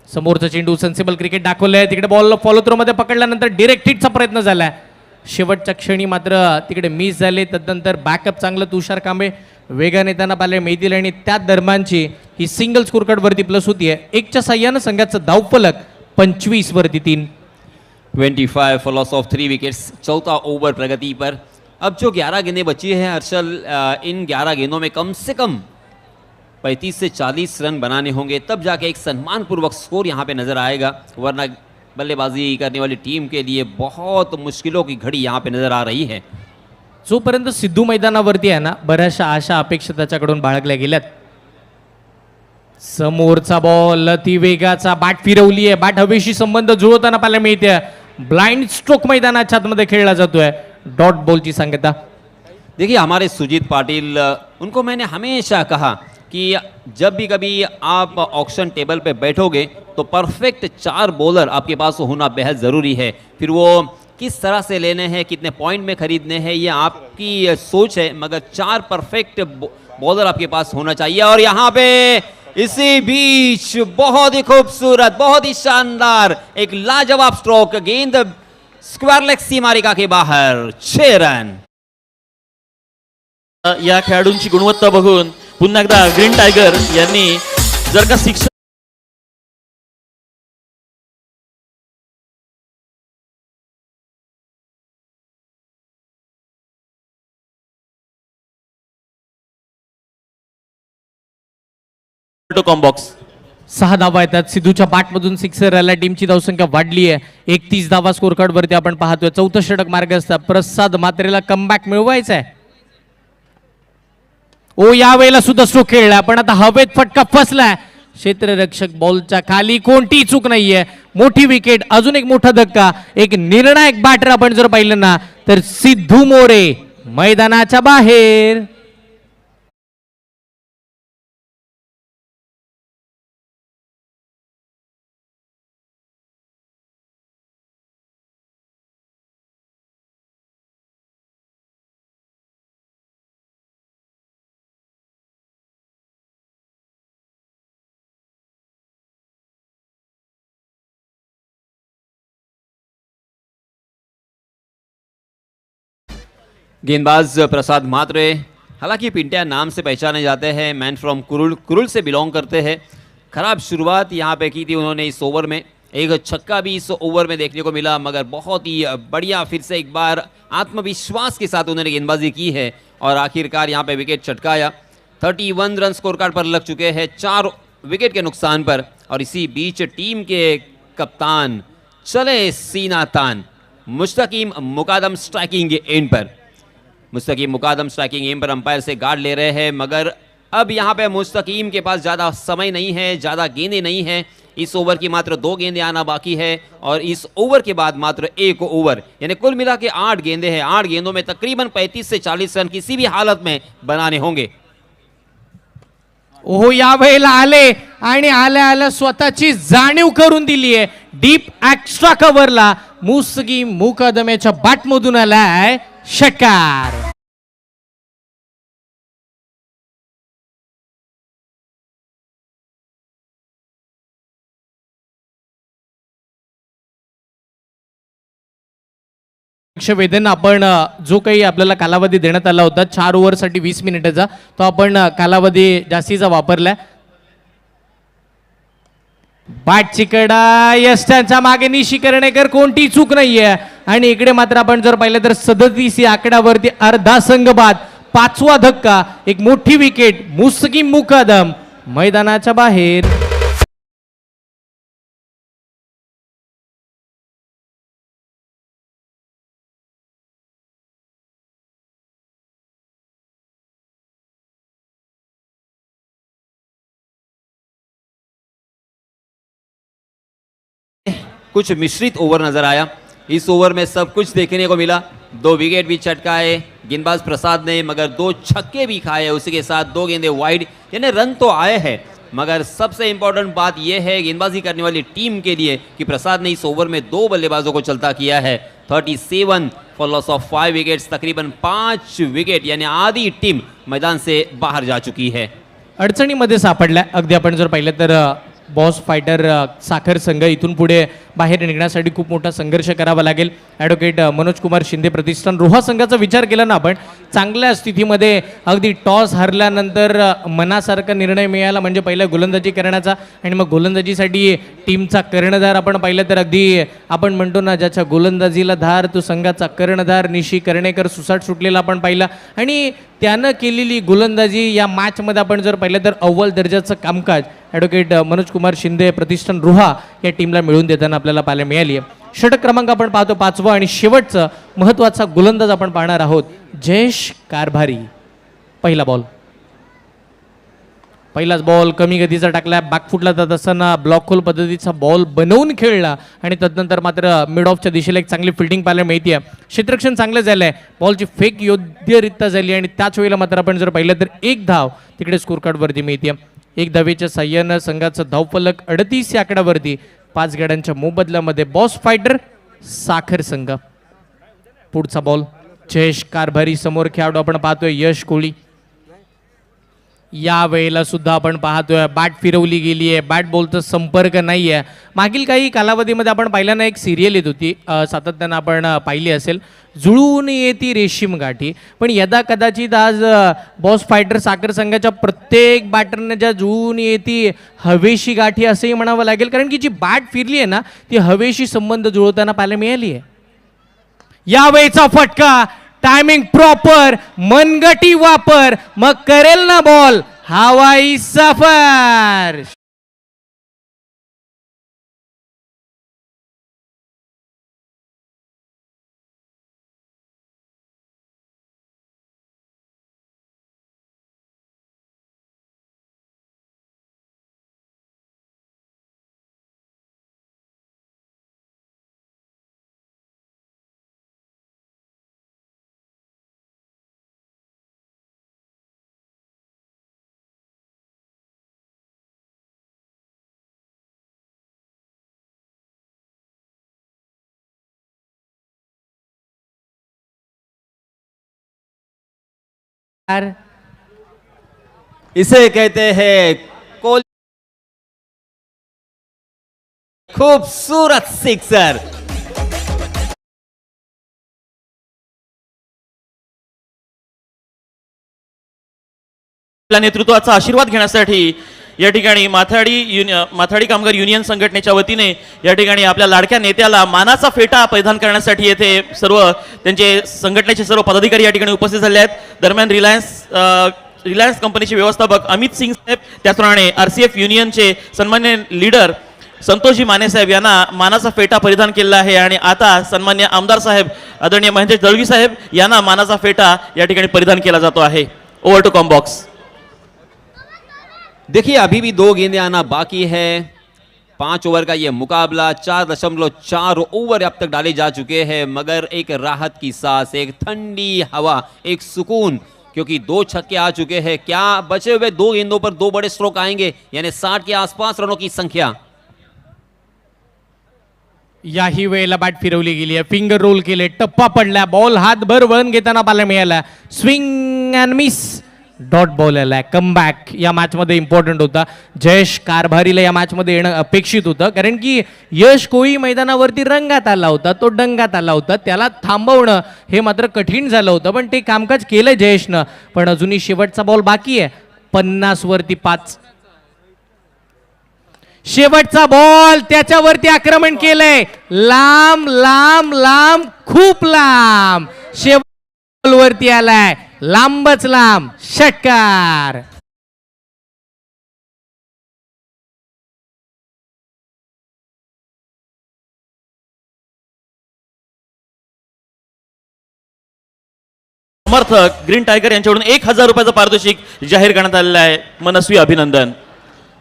समोरचा चेंडू, सेन्सिबल क्रिकेट दाखवलंय. तिकडे बॉल फॉलो थ्रो मध्ये पकडल्यानंतर डिरेक्ट हिटचा प्रयत्न झालाय. शेवटच्या क्षणी मात्र तिकडे मिस झाले. तदनंतर बॅकअप चांगलं तुषार कांबळे वेगाने त्यांना पाहायला मिळतील, आणि त्या दरम्यानची ही सिंगल स्कोरकार्डवरती प्लस होतीये. 1च्या साह्यानं संघाचं धावफलक 25 वरती 3. 25 फॉर लॉस ऑफ 3 विकेट्स. चौथा ओवर प्रगति पर. अब जो 11 गेंदें बची हैं हर्षल, इन 11 गेंदों में कम से कम 35 से 40 रन बनाने होंगे, तब जाके एक सम्मानपूर्वक स्कोर यहाँ पे नजर आएगा, वरना बल्लेबाजी करने वाली टीम के लिए बहुत मुश्किलों की घड़ी यहाँ पे नजर आ रही है. जोपर्यंत सिद्धू मैदानावरती आहे ना, बऱ्याचशा आशा अपेक्षा त्याच्याकडून बाळगल्या गेल्यात. समोरचा बॉल अति वेगाचा, बॅट फिरवली आहे, बॅट हवेशी संबंध जुळवताना पाहायला मिळते. ब्लाइंड स्ट्रोक मैदानाच्या आतमध्ये खेळला जातोय. डॉट बॉलची सांगता. देखिए हमारे सुजीत पाटिल, उनको मैंने हमेशा कहा कि जब भी कभी आप ऑक्शन टेबल पे बैठोगे तो परफेक्ट 4 बॉलर आपके पास होना बेहद ज़रूरी है. फिर वो किस तरह से लेने हैं, कितने पॉइंट में खरीदने हैं, ये आपकी सोच है, मगर 4 परफेक्ट बॉलर आपके पास होना चाहिए. और यहाँ पे इसी बीच बहुत ही खूबसूरत, बहुत ही शानदार एक लाजवाब स्ट्रोक. गेंद स्क्वायर लेग सीमारेखा के बाहर. 6 रन. या खेळाडूंची गुणवत्ता बघून पुन्हा एकदा ग्रीन टायगर यांनी जर का शिक्षण कॉम्बॉक्स 6 धावा येतात. सिद्धूच्या बॅटमधून सिक्सर आला. टीमची धावसंख्या वाढली आहे. 31 धावा स्कोरकार्डवरती आपण पाहतोय. चौथं षटक मार्ग असतात. प्रसाद मात्रेला कमबॅक मिळवायचा आहे. ओ या वेळेला सुद्धा स्ट्रोक खेळला, पण आता हवेत फटका फसलाय. क्षेत्ररक्षक बॉलच्या खाली, कोणतीही चूक नाहीये. मोठी विकेट, अजून एक मोठा धक्का. एक निर्णायक बॅटर आपण जर पाहिलं ना, तर सिद्धू मोरे मैदानाच्या बाहेर. गेंदबाज प्रसाद मात्रे, हालांकि पिंटिया नाम से पहचाने जाते हैं, man from Kurul say belong करते हैं. खराब शुरुआत यहाँ पे की थी उन्होंने इस ओवर में। एक छक्का भी इस ओवर में देखने को मिला, मगर बहुत ही बढ़िया फिर से एक बार आत्मविश्वास के साथ उन्होंने गेंदबाजी की है और आखिरकार यहाँ पे विकेट चटकाया। 31 रन स्कोर कार्ड पर लग चुके हैं 4 विकेट के नुकसान पर। और इसी बीच टीम के कप्तान चले सीना तान। मुस्तकीम मुकादम स्ट्राइकिंग एंड पर, मुस्तकीम मुकादम स्ट्राइकिंग एंड पर अंपायर से गार्ड ले रहे हैं, मगर अब यहाँ पे मुस्तकीम के पास ज़्यादा समय नहीं है, ज़्यादा गेंदें नहीं हैं। इस ओवर की मात्र 2 गेंदें आना बाकी है और इस ओवर के बाद मात्र 1 ओवर, यानी कुल मिला के 8 गेंदें हैं। 8 गेंदों में तकरीबन 35 से 40 रन किसी भी हालत में बनाने होंगे। ओहो, या वेळेला आले आणि आल्या आल्या स्वतःची जाणीव करून दिली आहे। डीप एक्स्ट्रा कव्हरला मुस्तकीम मुकादमेच्या बॅटमधून आलाय षटकार। वेदन, आपण जो काही आपल्याला कालावधी देण्यात आला होता 4 ओव्हरसाठी 20 मिनिटाचा, तो आपण कालावधी जास्तीचा वापरलाय। बॅटची कडा, यष्टांच्या मागे निशी कर्णेकर, कोणती चूक नाहीये। आणि इकडे मात्र आपण जर पाहिलं तर 37 या आकड्यावरती अर्धा संघ बाद, 5वा धक्का, एक मोठी विकेट, मुस्तकीम मुकादम मैदानाच्या बाहेर। कुछ मिश्रित ओवर नजर आया। इस ओवर में सब कुछ देखने को मिला। 2 विकेट भी चटकाए गेंदबाज प्रसाद ने, मगर 2 छक्के भी खाए, उसी के साथ 2 गेंदें वाइड, यानी रन तो आए हैं, मगर सबसे इंपॉर्टेंट बात यह है गेंदबाजी करने वाली टीम के लिए कि प्रसाद ने इस ओवर में 2 बल्लेबाजों को चलता किया है। 37 फॉर लॉस ऑफ 5 विकेट्स, तकरीबन 5 विकेट, यानी आधी टीम मैदान से बाहर जा चुकी है। अडचणीमध्ये सापडलाय। अगदी आपण जर पाहिलं तर बॉस फायटर साखर संघ इथून पुढे बाहेर निघण्यासाठी खूप मोठा संघर्ष करावा लागेल। ॲडव्होकेट मनोज कुमार शिंदे प्रतिष्ठान रोहा संघाचा विचार केला ना आपण, चांगल्या स्थितीमध्ये अगदी टॉस हरल्यानंतर मनासारखा निर्णय मिळाला म्हणजे पहिला गोलंदाजी करण्याचा, आणि मग गोलंदाजीसाठी टीमचा कर्णधार आपण पाहिलं तर अगदी आपण म्हणतो ना, ज्याच्या गोलंदाजीला धार तो संघाचा कर्णधार निशी कर्णेकर सुसाट सुटलेला आपण पाहिला। आणि त्यानं केलेली गोलंदाजी या मॅचमध्ये आपण जर पाहिलं तर अव्वल दर्जाचं कामकाज ॲडव्होकेट मनोज कुमार शिंदे प्रतिष्ठान रोहा या टीमला मिळून देताना आपल्याला पाहायला मिळाली आहे। षटक क्रमांक आपण पाहतो 5वा आणि शेवटचा महत्त्वाचा गोलंदाज आपण पाहणार आहोत, जयेश कारभारी। पहिला बॉल, पहिलाच बॉल कमी गतीचा टाकला, बॅकफुटला जात असताना ब्लॉक होल पद्धतीचा बॉल बनवून खेळला आणि तदनंतर मात्र मिड ऑफच्या दिशेला एक चांगली फिल्डिंग पाहायला मिळते। क्षेत्ररक्षण चांगलं झालंय, बॉलची फेक योग्यरित्या झाली आणि त्याच वेळेला मात्र आपण जर पाहिलं तर 1 धाव तिकडे स्कोर कार्डवरती मिळते। 1 धावेच्या साह्यानं संघाचं धावफलक 38 या आकड्यावरती, 5 गड्यांच्या मोबदल्यामध्ये बॉस फायटर साखर संघ। पुढचा बॉल, जयेश कारभारी समोर खेळाडू आपण पाहतोय यश कोळी। या वेळेला सुद्धा आपण पाहतोय बॅट फिरवली गेली आहे, बॅट बॉलचा संपर्क नाही आहे। मागील काही कालावधीमध्ये आपण पाहिलं ना, एक सिरियल येत होती, सातत्यानं आपण पाहिली असेल, जुळून येती रेशीम गाठी, पण यदा कदाचित आज बॉस फायटर साखर संघाच्या प्रत्येक बॅटरने ज्या जुळून येती हवेशी गाठी असंही म्हणावं लागेल, कारण की जी बॅट फिरली आहे ना ती हवेशी संबंध जुळवताना पाहायला मिळाली आहे। यावेळेचा फटका, टायमिंग प्रॉपर, मनगटी वापर, मग करेल ना बॉल हवाई सफर। इसे कहते हैं कोहली, खूबसूरत सिक्सर। आपल्या नेतृत्वाचा आशीर्वाद घेण्यासाठी या ठिकाणी माथाडी कामगार युनियन संघटनेच्या वतीने या ठिकाणी आपल्या लाडक्या नेत्याला मानाचा फेटा परिधान करण्यासाठी येथे सर्व त्यांचे संघटनेचे सर्व पदाधिकारी या ठिकाणी उपस्थित झाले आहेत. दरम्यान रिलायन्स कंपनीचे व्यवस्थापक अमित सिंग साहेब, त्याचप्रमाणे RCF युनियनचे सन्मान्य लीडर संतोषजी माने साहेब यांना मानाचा फेटा परिधान केलेला आहे आणि आता सन्मान्य आमदार साहेब आदरणीय महेंद्र दळवी साहेब यांना मानाचा फेटा या ठिकाणी परिधान केला जातो आहे. Over to combox. देखिए अभी भी 2 गेंदें आना बाकी है. 5 ओवर का ये मुकाबला 4.4 ओवर अब तक डाले जा चुके हैं, मगर एक राहत की सांस, एक ठंडी हवा, एक सुकून, क्योंकि 2 छक्के आ चुके हैं. क्या बचे हुए 2 गेंदों पर 2 बड़े स्ट्रोक आएंगे, यानी 60 के आसपास रनों की संख्या. याही वेळेला बॅट फिरवली गेली आहे, फिंगर रोल केले, टप्पा पडला, बॉल हातभर वळण घेताना पाहायला मिळाला, swing and miss, dot ball आलाय. कमबॅक या मॅचमध्ये इम्पॉर्टंट होता. जयेश कारभारीला या मॅचमध्ये येणं अपेक्षित होतं, कारण की यश कोळी मैदानावरती रंगात आला होता, तो डंगात आला होता, त्याला थांबवणं हे मात्र कठीण झालं होतं, पण ते कामकाज केलं जयेशनं. पण अजूनही शेवटचा बॉल बाकी आहे. 50 वरती 5. शेवटचा बॉल, त्याच्यावरती आक्रमण केलंय, लांब लांब लांब, खूप लांब, शेवट वरती आलाय, लांबच लांब, षटकार. समर्थक ग्रीन टायगर यांच्याकडून 1000 रुपयाचं पारितोषिक जाहीर करण्यात आलेलं आहे. मनस्वी अभिनंदन.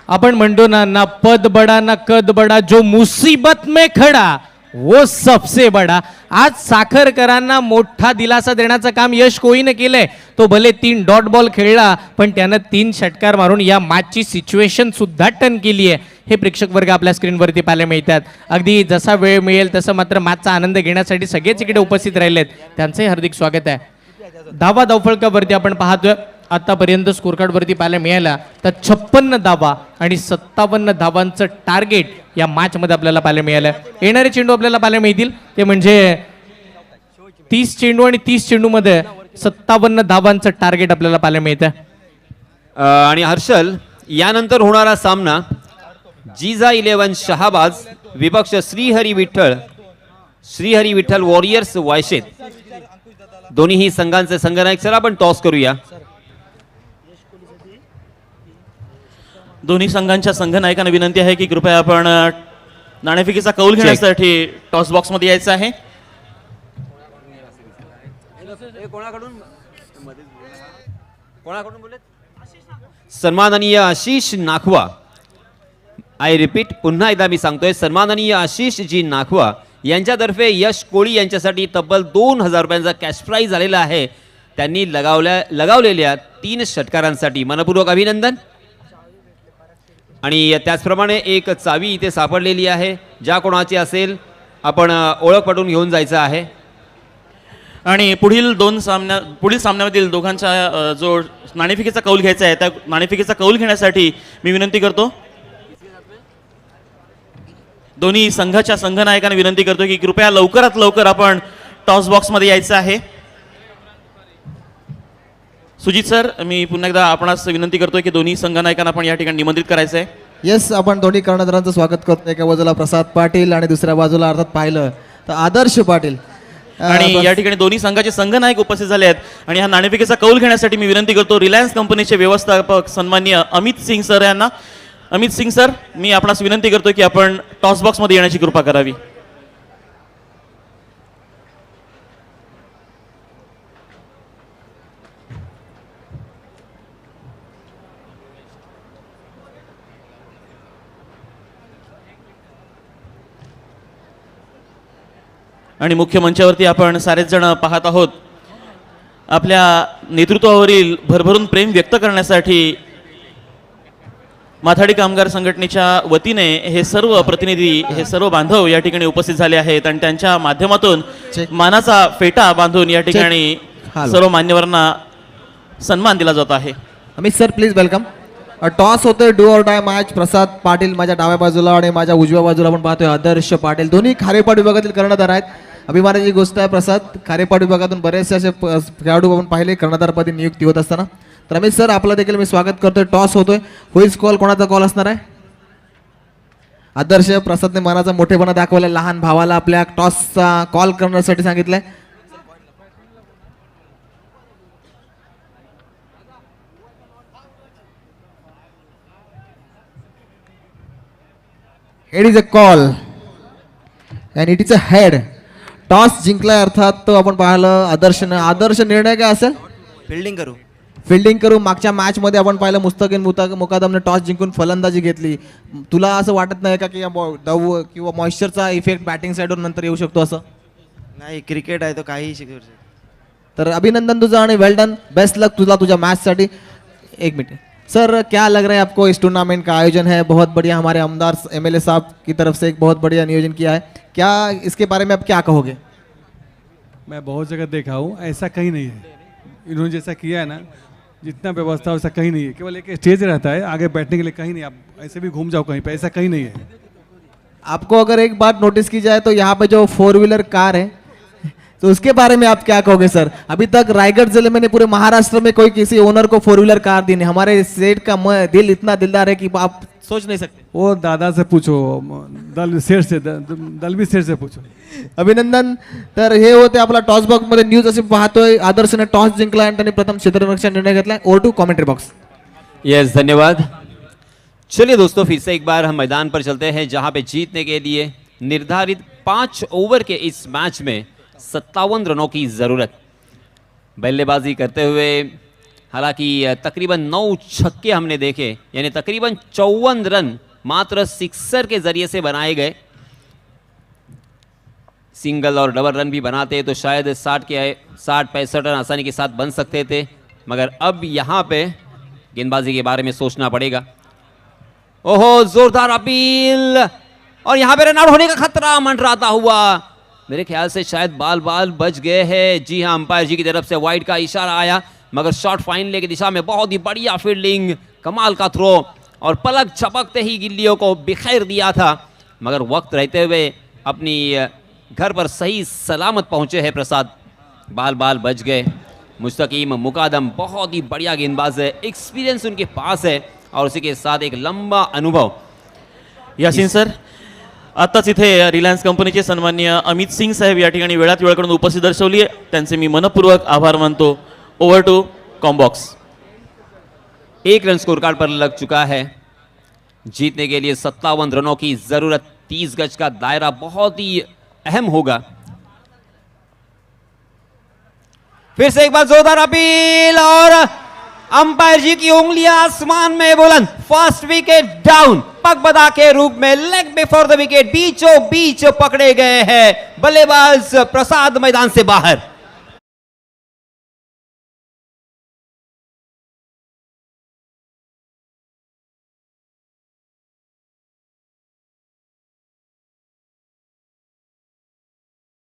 आपण म्हणतो ना पद बडा ना कद बडा, जो मुसीबत में खडा वो सबसे बडा. आज साखरकरांना मोठा दिलासा देण्याचं काम यश कोळीने केलंय. तो भले 3 डॉट बॉल खेळला, पण त्यानं 3 षटकार मारून या मॅचची सिच्युएशन सुद्धा टर्न केली आहे. हे प्रेक्षक वर्ग आपल्या स्क्रीनवरती पाहायला मिळतात. अगदी जसा वेळ मिळेल तसं मात्र मॅचचा आनंद घेण्यासाठी सगळेच इकडे उपस्थित राहिलेत, त्यांचंही हार्दिक स्वागत आहे. धावा धावफलकावरती आपण पाहतोय आतापर्यंत स्कोरकार्ड वरती पाहायला मिळाला तर 56 धावा आणि 57 धावांचं टार्गेट या मॅच मध्ये आपल्याला पाहायला मिळालं. येणारे चेंडू आपल्याला पाहायला मिळतील ते म्हणजे 30 चेंडू आणि 30 चेंडू मध्ये 57 धावांचं टार्गेट आपल्याला पाहायला मिळतं. आणि हर्षल, यानंतर होणारा सामना जिजा 11 शहाबाज विपक्ष श्रीहरी विठ्ठल वॉरियर्स वायशेत. दोन्ही संघांचे संघनायक. चला आपण टॉस करूया. दोन्ही संघांच्या संघनायकांना विनंती आहे की कृपया आपण नाणेफेकीचा कौल घेण्यासाठी टॉस बॉक्स मध्ये यायचं आहे. सन्माननीय आशिष नाखवा. आय रिपीट, पुन्हा एकदा मी सांगतोय, सन्माननीय आशिष जी नाखवा यांच्यातर्फे यश कोळी यांच्यासाठी तब्बल 2000 रुपयांचा कॅश प्राइज आलेला आहे. त्यांनी लगावलेल्या 3 षटकारांसाठी मनपूर्वक अभिनंदन. आणि त्याचप्रमाणे एक चावी इथे सापडलेली आहे, ज्या कोणाची असेल आपण ओळख पटवून घेऊन जायचं आहे. आणि पुढील सामन्यामधील दोघांचा जो नाणेफेकीचा कौल घ्यायचा आहे त्या नाणेफेकीचा कौल घेण्यासाठी मी विनंती करतो. दोन्ही संघाच्या संघनायकांना विनंती करतो की कृपया लवकरात लवकर आपण टॉस बॉक्स मध्ये यायचं आहे. सुजित सर, मी पुन्हा एकदा आपणास विनंती करतोय की दोन्ही संघनायकांना आपण या ठिकाणी निमंत्रित करायचं आहे. येस, आपण दोन्ही कर्णधारांचं स्वागत करतो. एका बाजूला प्रसाद पाटील आणि दुसऱ्या बाजूला अर्थात पाहिलं तर आदर्श पाटील. आणि या ठिकाणी दोन्ही संघाचे संघनायक उपस्थित झाले आहेत आणि हा नाणेफेकीचा कौल घेण्यासाठी मी विनंती करतो रिलायन्स कंपनीचे व्यवस्थापक सन्माननीय अमित सिंग सर यांना. अमित सिंग सर, मी आपणास विनंती करतो की आपण टॉस बॉक्स मध्ये येण्याची कृपा करावी. आणि मुख्य मंचावरती आपण सारेच जण पाहत आहोत. आपल्या नेतृत्वावरील भरभरून प्रेम व्यक्त करण्यासाठी माथाडी कामगार संघटनेच्या वतीने हे सर्व प्रतिनिधी, हे सर्व बांधव या ठिकाणी उपस्थित झाले आहेत आणि त्यांच्या माध्यमातून मानाचा फेटा बांधून या ठिकाणी सर्व मान्यवरांना सन्मान दिला जात आहे. Amit sir, please welcome. Toss होतोय, डू ऑर डाय मॅच. प्रसाद पाटील माझ्या डाव्या बाजूला आणि माझ्या उजव्या बाजूला आपण पाहतोय आदर्श पाटील. दोन्ही खारेपाट विभागातील कर्णधार आहेत. अभिमानाची गोष्ट आहे प्रसाद, खारेपाट विभागातून बरेचसे असे खेळाडू आपण पाहिले कर्णधारपदी नियुक्ती होत असताना. तर अमित सर आपलं देखील मी स्वागत करतोय. टॉस होतोय, होईस कॉल, कोणाचा कॉल असणार आहे? आदर्श प्रसादने मनाचा मोठेपणा दाखवला, लहान भावाला आपल्या टॉसचा कॉल करण्यासाठी सांगितलंय. It is a call and it is a head. Toss जिंकलाय अर्थात तो आपण पाहिलं आदर्श निर्णय काय असेल? फिल्डिंग करू. मागच्या मॅच मध्ये आपण पाहिलं मुकादमने टॉस जिंकून फलंदाजी घेतली. तुला असं वाटत नाही का की दव किंवा मॉइश्चरचा इफेक्ट बॅटिंग साईडवर नंतर येऊ शकतो असं? नाही, क्रिकेट आहे तो काहीही शिकवू शकतो. तर अभिनंदन तुझं आणि वेल डन, बेस्ट लक तुझा तुझ्या मैच साठी. एक मिनट सर, क्या लग रहा है आपको? इस टूर्नामेंट का आयोजन है बहुत बढ़िया, हमारे आमदार एमएलए साहब की तरफ से एक बहुत बढ़िया नियोजन किया है. क्या इसके बारे में आप क्या कहोगे? मैं बहुत जगह देखा हूँ, ऐसा कहीं नहीं है. इन्होंने जैसा किया है ना, जितना व्यवस्था वैसा कहीं नहीं है. केवल एक स्टेज रहता है, आगे बैठने के लिए कहीं नहीं. आप ऐसे भी घूम जाओ कहीं पे, ऐसा कहीं नहीं है. आपको अगर एक बात नोटिस की जाए तो यहाँ पे जो 4 व्हीलर कार है तो उसके बारे में आप क्या कहोगे सर? अभी तक रायगढ़ जिले में नहीं, पूरे महाराष्ट्र में कोई किसी ओनर को 4 व्हीलर कार दी नहीं. हमारे सेठ का दिल इतना दिलदार है कि आप सोच नहीं सकते. वो दादा से पूछो, दलवी सेठ से पूछो. अभिनंदन. तर हे होते आपला टॉस बॉक्स मध्ये न्यूज असे पाहतोय. आदर्शने टॉस जिंकला आणि त्यांनी प्रथम क्षेत्ररक्षण निर्णय घेतला. Over to commentary box. Yes, धन्यवाद. चलिए दोस्तों, फिर से एक बार हम मैदान पर चलते हैं जहां पे जीतने के लिए निर्धारित 5 ओवर के इस मैच में 57 रनों की ज़रूरत. बल्लेबाजी करते हुए हालांकि तकरीबन 9 छक्के हमने देखे, यानी तकरीबन 54 रन मात्र सिक्सर के जरिए से बनाए गए. सिंगल और डबल रन भी बनाते तो शायद 60-65 रन आसानी के साथ बन सकते थे, मगर अब यहाँ पे गेंदबाजी के बारे में सोचना पड़ेगा. ओहो, जोरदार अपील और यहाँ पे रन आउट होने का खतरा मंडराता हुआ. मेरे ख्याल से शायद बाल बच गए हैं. जी हाँ, अंपायर जी की तरफ से वाइड का इशारा आया, मगर शॉट फाइनल की दिशा में बहुत ही बढ़िया फील्डिंग, कमाल का थ्रो और पलक झपकते ही गिल्लियों को बिखेर दिया था. मगर वक्त रहते हुए अपनी घर पर सही सलामत पहुंचे हैं प्रसाद. बाल बच गए. मुस्तकीम मुकादम बहुत ही बढ़िया गेंदबाज है, एक्सपीरियंस उनके पास है और उसी के साथ एक लंबा अनुभव. यासिन सर, आत्ताच इथे रिलायन्स कंपनीचे सन्माननीय अमित सिंग साहेब या ठिकाणी वेळात वेळ करून उपस्थित दर्शवली आहे. त्यांचे मी मनपूर्वक आभार मानतो. Over to commbox. 1 run score card पर लग चुका है. जीतने के लिए 57 रनों की जरूरत. 30 गज का दायरा बहुत ही अहम होगा. फिर से एक बार जोरदार अपील और अंपायर जी की उंगलियां आसमान में बुलंद. First wicket down. पगबदा के रूप में लेग बिफोर द विकेट बीचों बीच पकड़े गए हैं. बल्लेबाज प्रसाद मैदान से बाहर.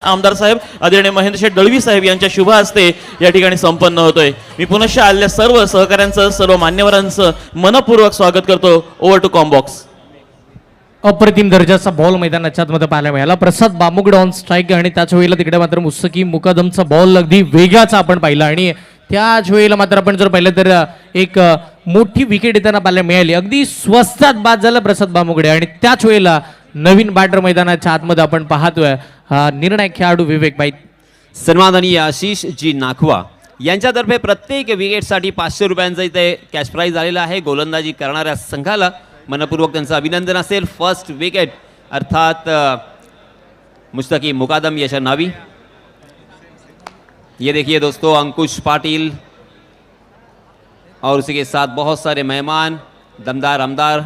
आमदार साहेब आदरणीय महेंद्र शेठ दळवी साहेब यांच्या शुभ हस्ते या ठिकाणी संपन्न होतोय. मी पुनश्च आलेल्या सर्व सहकाऱ्यांचं, सर्व मान्यवरांचं मनपूर्वक स्वागत करतो. Over to comm box. अप्रतिम दर्जाचा बॉल मैदानाच्या आतमध्ये पाहायला मिळाला. प्रसाद बामुगडे ऑन स्ट्राईक आणि त्याच वेळेला तिकडे मात्र मुस्तकीम मुकादमचा बॉल अगदी वेगाचा आपण पाहिला आणि त्याच वेळेला मात्र आपण जर पाहिलं तर एक मोठी विकेट येताना पाहायला मिळाली. अगदी स्वस्तात बाद झाला प्रसाद बामुगडे आणि त्याच वेळेला नवीन बॅटर मैदानाच्या आतमध्ये आपण पाहतोय निर्णायक खेळाडू विवेक बाई. सन्माननीय आशिष जी नाखवा यांच्यातर्फे प्रत्येक विकेटसाठी 500 रुपयांचा इथे कॅश प्राईज आलेला आहे. गोलंदाजी करणाऱ्या संघाला मनपूर्वक त्यांचं अभिनंदन असेल. फर्स्ट विकेट अर्थात मुस्तकीम मुकादम यशा नावी. ये देखिए दोस्तों, अंकुश पाटिल और उसी के साथ बहुत सारे मेहमान, दमदार आमदार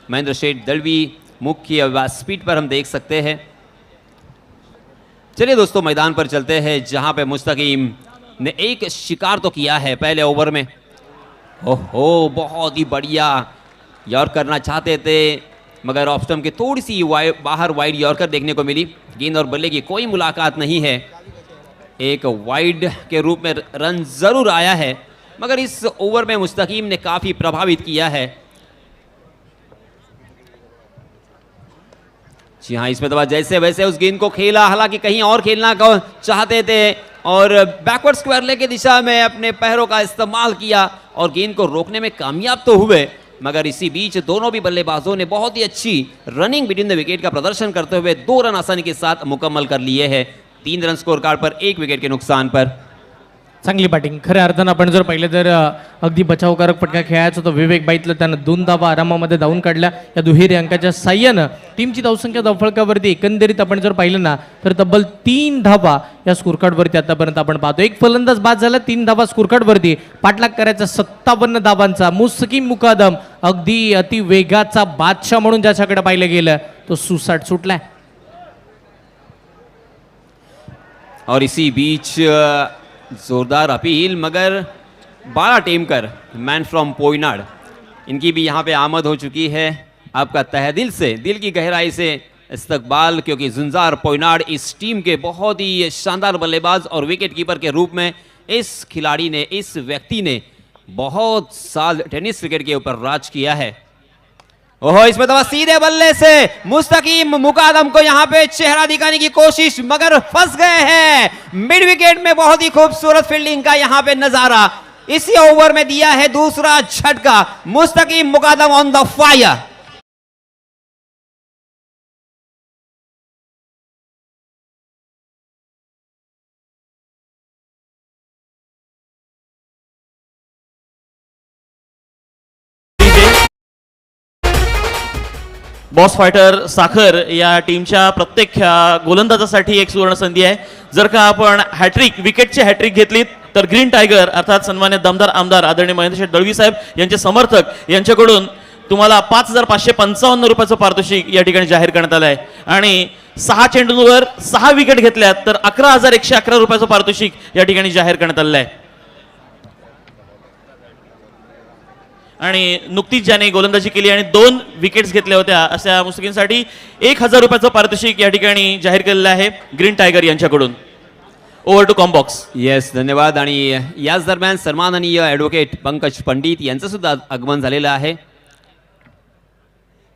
महेंद्र शेठ दलवी मुख्य व्यासपीठ पर हम देख सकते हैं. चलिए दोस्तों, मैदान पर चलते हैं जहां पे मुस्तकीम ने एक शिकार तो किया है पहले ओवर में. ओहो, बहुत ही बढ़िया यॉर्कर करना चाहते थे, मगर ऑफ स्टंप के थोड़ी सी बाहर वाइड यॉर्कर देखने को मिली. गेंद और बल्ले की कोई मुलाकात नहीं है. एक वाइड के रूप में रन जरूर आया है, मगर इस ओवर में मुस्तकीम ने काफ़ी प्रभावित किया है. जी हाँ, इसमें तो जैसे वैसे उस गेंद को खेला, हालांकि कहीं और खेलना चाहते थे और बैकवर्ड स्क्वायर लेग की दिशा में अपने पैरों का इस्तेमाल किया और गेंद को रोकने में कामयाब तो हुए, मगर इसी बीच दोनों भी बल्लेबाजों ने बहुत ही अच्छी रनिंग बिटवीन द विकेट का प्रदर्शन करते हुए 2 रन आसानी के साथ मुकम्मल कर लिए हैं। 3 रन स्कोर कार्ड पर 1 विकेट के नुकसान पर। चांगली बॅटिंग. खऱ्या अर्थानं आपण जर पाहिलं तर अगदी बचावकारक फटका खेळायचा होता विवेक बाईतला, त्यानं 2 धावा आरामामध्ये धावून काढल्या. या दुहेरी अंकाच्या साह्यानं टीमची धावसंख्या धावफलकावरती एकंदरीत आपण जर पाहिलं ना तर तब्बल 3 धावा या स्कोरकार्डवरती आतापर्यंत आपण पाहतो. एक फलंदाज बाद झाला, 3 धावा स्कोरकार्डवरती. पाठलाग करायचा 57 धावांचा मुस्तकीम मुकादम, अगदी अति वेगाचा बादशाह म्हणून ज्याच्याकडे पाहिलं गेलं तो सुसाट सुटलाय. और इसी बीच जोरदार अपील, मगर बाला टेमकर मैन फ्रॉम पोयनाड, इनकी भी यहाँ पे आमद हो चुकी है. आपका तहे दिल से, दिल की गहराई से इस्तकबाल, क्योंकि जुंजार पोयनाड इस टीम के बहुत ही शानदार बल्लेबाज और विकेट कीपर के रूप में इस खिलाड़ी ने, इस व्यक्ति ने बहुत साल टेनिस क्रिकेट के ऊपर राज किया है. ओहो, इसमें तो सीधे बल्ले से मुस्तकीम मुकादम को यहाँ पे चेहरा दिखाने की कोशिश, मगर फंस गए हैं मिड विकेट में. बहुत ही खूबसूरत फील्डिंग का यहाँ पे नजारा. इसी ओवर में दिया है दूसरा झटका. Mustakim Mukadam on the fire. Boss fighter साखर या टीमच्या प्रत्येक गोलंदाजासाठी एक सुवर्ण संधी आहे. जर का आपण हॅट्रिक, विकेटची हॅट्रिक घेतलीत तर ग्रीन टायगर अर्थात सन्मान्य दमदार आमदार आदरणीय महेंद्रशेठ दळवी साहेब यांचे समर्थक यांच्याकडून तुम्हाला 5,555 रुपयाचं पारितोषिक या ठिकाणी जाहीर करण्यात आलं आहे. आणि 6 चेंडूंवर 6 विकेट घेतल्यात तर 11,111 रुपयाचं पारितोषिक या ठिकाणी जाहीर करण्यात आलेलं आहे. आणि नुकतीच ज्याने गोलंदाजी केली आणि 2 विकेट्स घेतल्या होत्या अशा मुस्तकीमसाठी 1,000 रुपयाचं पारितोषिक या ठिकाणी जाहीर केलेलं आहे ग्रीन टायगर यांच्याकडून. Over to comm box. येस, धन्यवाद. आणि याच दरम्यान सन्माननीय ॲडव्होकेट पंकज पंडित यांचं सुद्धा आगमन झालेलं आहे.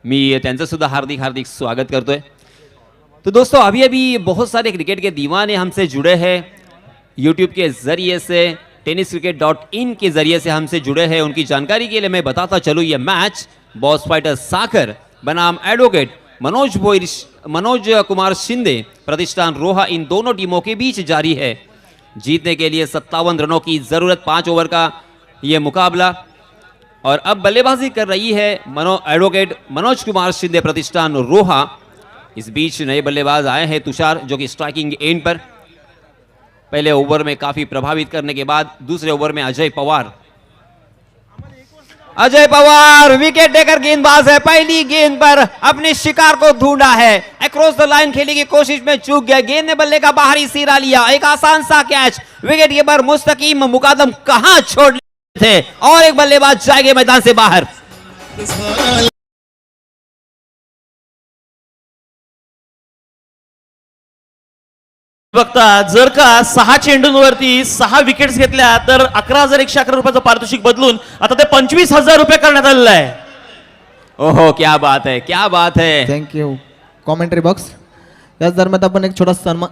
मी त्यांचं सुद्धा हार्दिक हार्दिक स्वागत करतोय. तो दोस्तों, अभी अभी बहुत सारे क्रिकेट के दीवाने हमसे जुड़े हैं यूट्यूब के जरिए से, tenniscricket.in के जरिए से हमसे जुड़े हैं. उनकी जानकारी के लिए मैं बताता चलूँ, ये मैच बॉस फाइटर साकर बनाम advocate Manoj Kumar Shinde Pratishthan Roha, in दोनों टीमों के बीच जारी है. जीतने के लिए 57 रनों की जरूरत, 5 ओवर का ये मुकाबला. और अब बल्लेबाजी कर रही है एडवोकेट मनोज कुमार शिंदे प्रतिष्ठान रोहा. इस बीच नए बल्लेबाज आए हैं तुषार, जो कि स्ट्राइकिंग एंड पर. पहले ओवर में काफी प्रभावित करने के बाद दूसरे ओवर में अजय पवार विकेट टेकर गेंदबाज है. पहली गेंद पर अपने शिकार को ढूंढा है, अक्रॉस द लाइन खेलने की कोशिश में चूक गया. गेंद ने बल्ले का बाहरी सिरा लिया, एक आसान सा कैच. विकेट कीपर मुस्तकीम मुकादम कहां छोड़ थे और एक बल्लेबाज जाएंगे मैदान से बाहर. बघता, जर का 6 चेंडूंवरती 6 विकेट्स घेतल्या तर 11,111 रुपयाचं पारितोषिक बदलून आता ते 25,000 रुपये करण्यात आलेलं आहे. ओहो, क्या बात है, क्या बात है. थँक्यू. Commentary box. याच दरम्यान आपण एक छोटा सन्मान.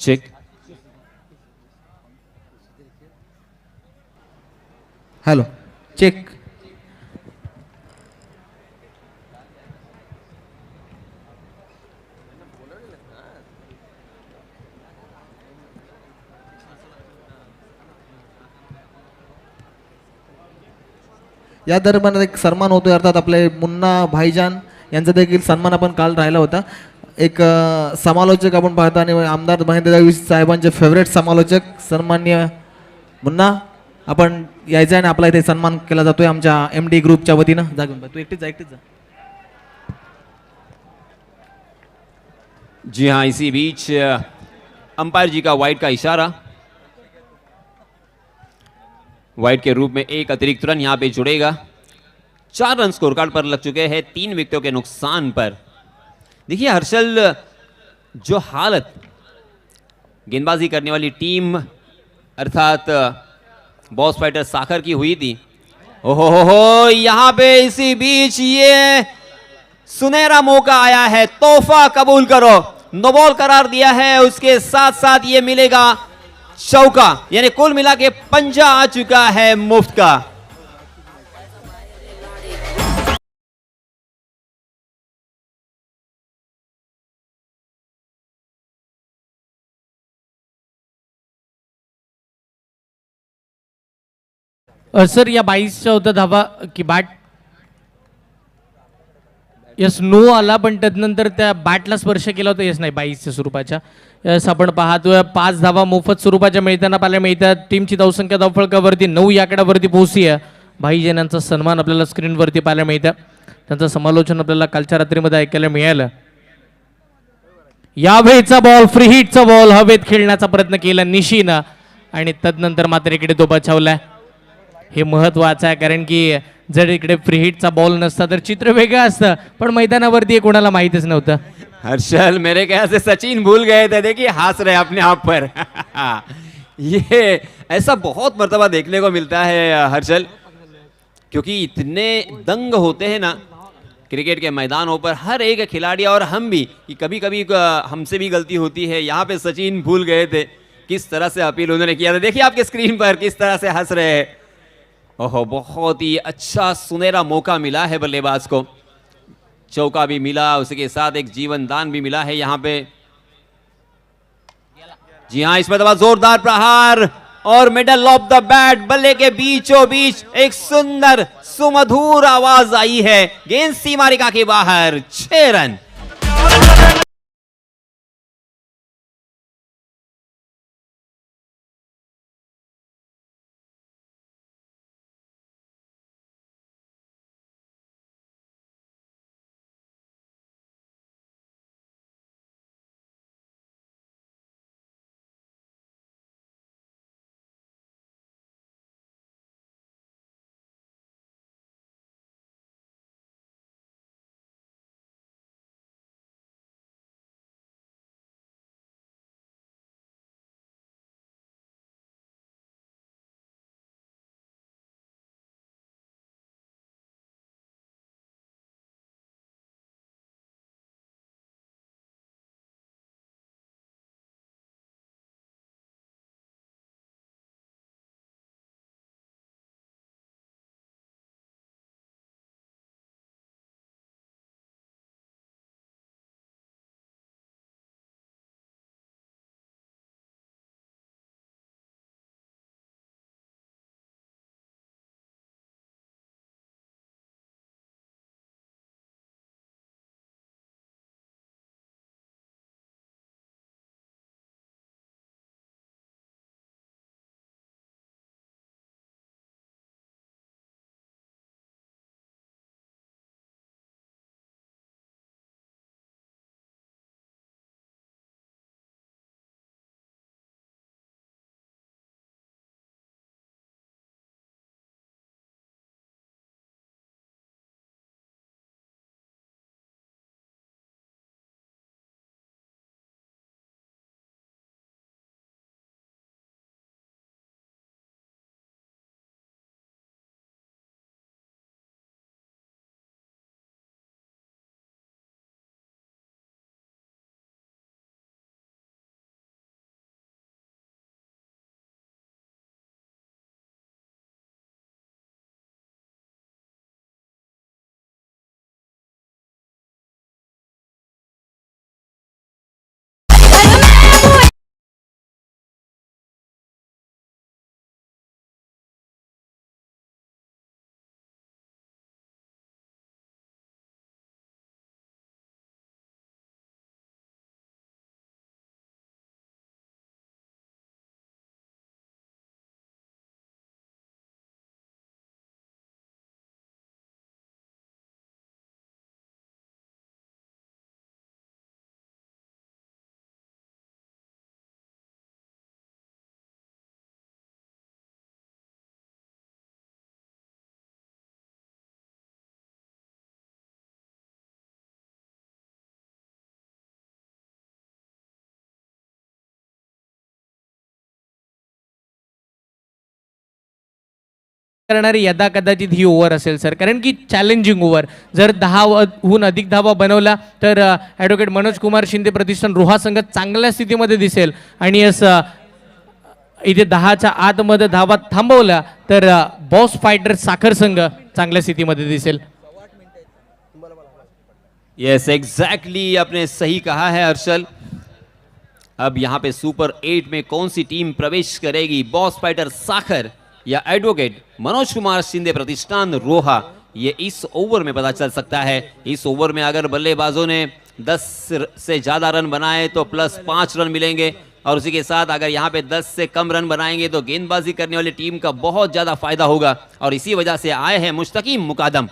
चेक. Hello, check. या दरम्यान एक सन्मान होतोय, अर्थात आपले मुन्ना भाईजान यांचा देखील सन्मान आपण काल राहिला होता. एक समालोचक आपण पाहतो आणि आमदार महेंद्र दळवी साहेबांचे फेवरेट समालोचक सन्माननीय मुन्ना, आपण यायचं आणि आपला इथे सन्मान केला जातोय आमच्या MD ग्रुपच्या वतीनं. जा घेऊन तू एकटीच जा. जी हाँ, इसी बीच अंपायर जी का वाइड का इशारा, वाइड के रूप में एक अतिरिक्त रन यहाँ पे जुड़ेगा. 4 रन स्कोर कार्ड पर लग चुके हैं 3 विकेटों के नुकसान पर. देखिए हर्षल, जो हालत गेंदबाजी करने वाली टीम अर्थात बॉस फाइटर साखर की हुई थी, ओहो यहाँ पे इसी बीच ये सुनहरा मौका आया है, तोहफा कबूल करो। नो बॉल करार दिया है, उसके साथ साथ ये मिलेगा चौका, यानी कुल मिला के पंजा आ चुका है मुफ्त का। सर या 22च्या होता धावा की बॅट यस नो आला, पण त्यानंतर त्या बॅटला स्पर्श केला होता. यस नाही 22च्या स्वरूपाच्या. यस आपण पाहतोय 5 धावा मोफत स्वरूपाच्या मिळताना पाहायला मिळतात. टीमची धावसंख्या धावफलकावरती 9 या आकड्यावरती पोहोचली आहे. भाईजन यांचा सन्मान आपल्याला स्क्रीनवरती पाहायला मिळतं. त्यांचं समालोचन आपल्याला कालच्या रात्रीमध्ये ऐकायला मिळालं. यावेळीचा बॉल फ्री हिटचा बॉल हवेत खेळण्याचा प्रयत्न केला निशीनं आणि तदनंतर मात्र इकडे तो बचावलाय. हे महत्वाचं आहे, कारण की जर इकडे फ्री हिटचा बॉल नसता तर चित्र वेगळं असतं, पण मैदानावरती कोणाला माहितच नव्हतं. हर्षल मेरे ख्याल से सचिन भूल गए थे, देखिए हंस रहे अपने आप पर। ये ऐसा बहुत मर्तबा देखने को मिलता है हर्षल, क्योंकि इतने दंग होते हैं ना क्रिकेट के मैदानों पर हर एक खिलाड़ी, और हम भी कि कभी कभी हमसे भी गलती होती है। यहाँ पे सचिन भूल गए थे, किस तरह से अपील उन्होंने किया था, देखिए आपके स्क्रीन पर किस तरह से हंस रहे हैं। ओहो बहुत ही अच्छा सुनहरा मौका मिला है बल्लेबाज को, चौका भी मिला, उसके साथ एक जीवन दान भी मिला है यहाँ पे। जी हाँ, इसमें दबा जोरदार प्रहार और मिडल ऑफ द बैट, बल्ले के बीचों बीच एक सुंदर सुमधुर आवाज आई है, गेंद सीमारेखा के बाहर, 6 रन। करणारी यदा कदाचित ही ओव्हर असेल सर, कारण की चॅलेंजिंग ओव्हर. जर 10हून अधिक धावा बनवला तर ॲडव्होकेट मनोज कुमार शिंदे प्रतिष्ठान रोहा संघ चांगल्या स्थितीमध्ये दिसेल आणि असं इथे 10च्या आतमध्ये धावा थांबवल्या तर बॉस फायटर साखर संघ चांगल्या स्थितीमध्ये दिसेल. यस एग्जैक्टली आपने सही कहा है हर्षल. अब यहाँ पे सुपर 8 में कौन सी टीम प्रवेश करेगी, बॉस फाइटर साखर या एडवोकेट मनोज कुमार शिंदे प्रतिष्ठान रोहा, ये इस ओवर में पता चल सकता है. इस ओवर में अगर बल्लेबाजों ने 10 से ज्यादा रन बनाए तो +5 रन मिलेंगे और उसी के साथ अगर यहाँ पे 10 से कम रन बनाएंगे तो गेंदबाजी करने वाली टीम का बहुत ज्यादा फायदा होगा और इसी वजह से आए हैं मुस्तकीम मुकादम.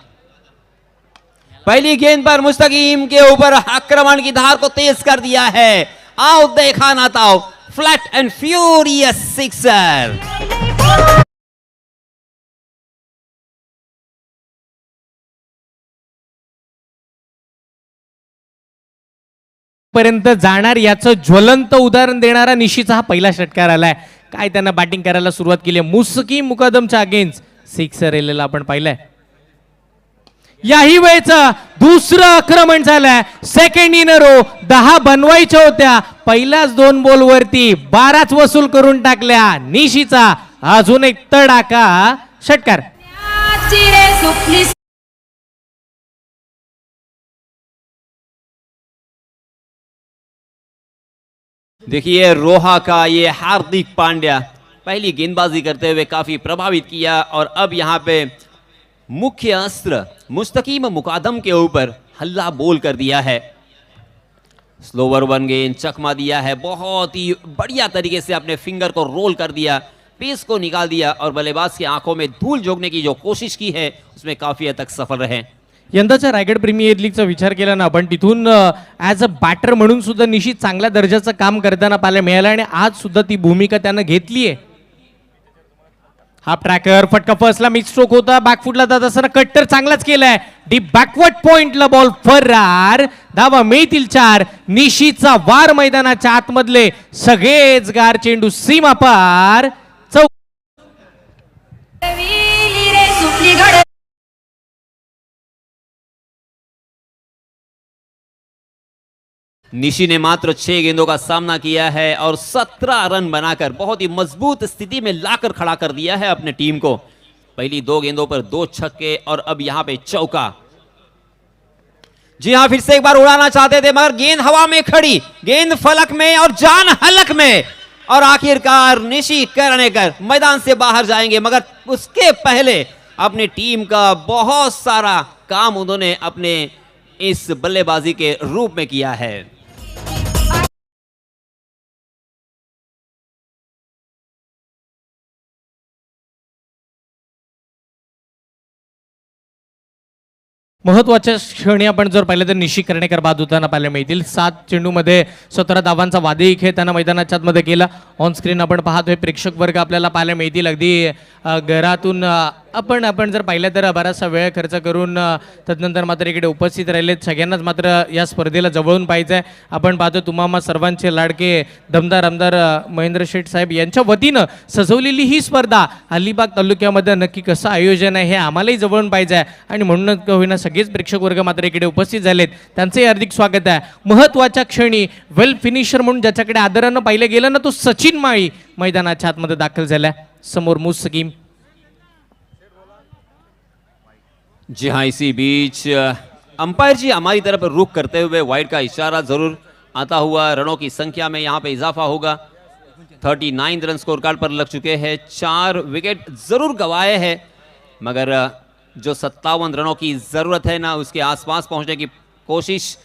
पहली गेंद पर मुस्तकीम के ऊपर आक्रमण की धार को तेज कर दिया है. आओ देखा ना ताओ, फ्लैट एंड फ्यूरियस सिक्सर. पर्यंत जाणार याचं ज्वलंत उदाहरण देणारा निशीचा हा पहिला षटकार आलाय. काय त्यांना बॅटिंग करायला सुरुवात केली आहे. मुस्तकीम मुकादमच्या अगेन्स्ट सिक्सर आलेला आपण पाहिलंय. याही वेळेचं दुसरं आक्रमण झालंय. Second in a row. 10 बनवायच्या होत्या, पहिल्याच 2 बॉलवरती 12च वसूल करून टाकल्या निशीचा. अजून एक तडाखा षटकार. देखिए रोहा का ये हार्दिक पांड्या पहली गेंदबाजी करते हुए काफी प्रभावित किया और अब यहाँ पे मुख्य अस्त्र मुस्तकीम मुकादम के ऊपर हल्ला बोल कर दिया है. स्लोवर 1 गेंद चकमा दिया है, बहुत ही बढ़िया तरीके से अपने फिंगर को रोल कर दिया, पेस को निकाल दिया और बल्लेबाज की आंखों में धूल झोंकने की जो कोशिश की है उसमें काफी हद तक सफल रहे. यंदाच्या रायगड प्रीमियर लीगचा विचार केला ना आपण, तिथून ॲज अ बॅटर म्हणून सुद्धा निश्चित चांगल्या दर्जाचं काम करताना पाहायला मिळालं आणि आज सुद्धा ती भूमिका त्यानं घेतली आहे. हाफ ट्रॅकर फटका फर्स्टला मिक्स स्ट्रोक होता, बॅकफुटला जात असताना कट्टर चांगलाच केलाय. डीप बॅकवर्ड पॉइंटला बॉल फरार. धावा मिळतील 4. निशीचा वार मैदानाच्या आतमधले सगळेच गार चेंडू सीमा पार. निशी ने मात्र 6 गेंदों का सामना किया है और 17 रन बनाकर बहुत ही मजबूत स्थिति में लाकर खड़ा कर दिया है अपने टीम को. पहली 2 गेंदों पर 2 छक्के और अब यहां पे चौका. जी हां, फिर से एक बार उड़ाना चाहते थे मगर गेंद हवा में खड़ी, गेंद फलक में और जान हलक में और आखिरकार निशी करनेकर मैदान से बाहर जाएंगे मगर उसके पहले अपनी टीम का बहुत सारा काम उन्होंने अपने इस बल्लेबाजी के रूप में किया है. महत्वाच्या क्षणी आपण जर पाहिलं तर निशी कर्णेकर बाद होताना पाहायला मिळतील. 7 चेंडूमध्ये 17 धावांचा वादळी खेळ त्यांना मैदानाच्या आतमध्ये केला. ऑन स्क्रीन आपण पाहतोय प्रेक्षक वर्ग आपल्याला पाहायला मिळतील. अगदी घरातून आपण जर पाहिलं तर बराचसा वेळ खर्च करून तदनंतर मात्र इकडे उपस्थित राहिले. सगळ्यांनाच मात्र या स्पर्धेला जवळून पाहिजे आहे. आपण पाहतो तुम्हाला सर्वांचे लाडके दमदार आमदार महेंद्र शेठ साहेब यांच्या वतीनं सजवलेली ही स्पर्धा अलिबाग तालुक्यामध्ये नक्की कसं आयोजन आहे हे आम्हालाही जवळून पाहिजे आहे आणि म्हणूनच होईना सगळेच प्रेक्षक वर्ग मात्र इकडे उपस्थित झालेत. त्यांचंही हार्दिक स्वागत आहे. महत्त्वाच्या क्षणी वेल फिनिशर म्हणून ज्याच्याकडे आदरानं पाहिलं गेलं ना तो सचिन माळी मैदानाच्या आतमध्ये दाखल झाला. समोर मुस्तकीम. जी हाँ, इसी बीच अंपायर जी हमारी तरफ रुख करते हुए वाइड का इशारा जरूर आता हुआ. रनों की संख्या में यहाँ पे इजाफा होगा. 39 रन स्कोर कार्ड पर लग चुके हैं. 4 विकेट जरूर गंवाए हैं मगर जो 57 रनों की जरूरत है ना उसके आसपास पहुंचने की कोशिश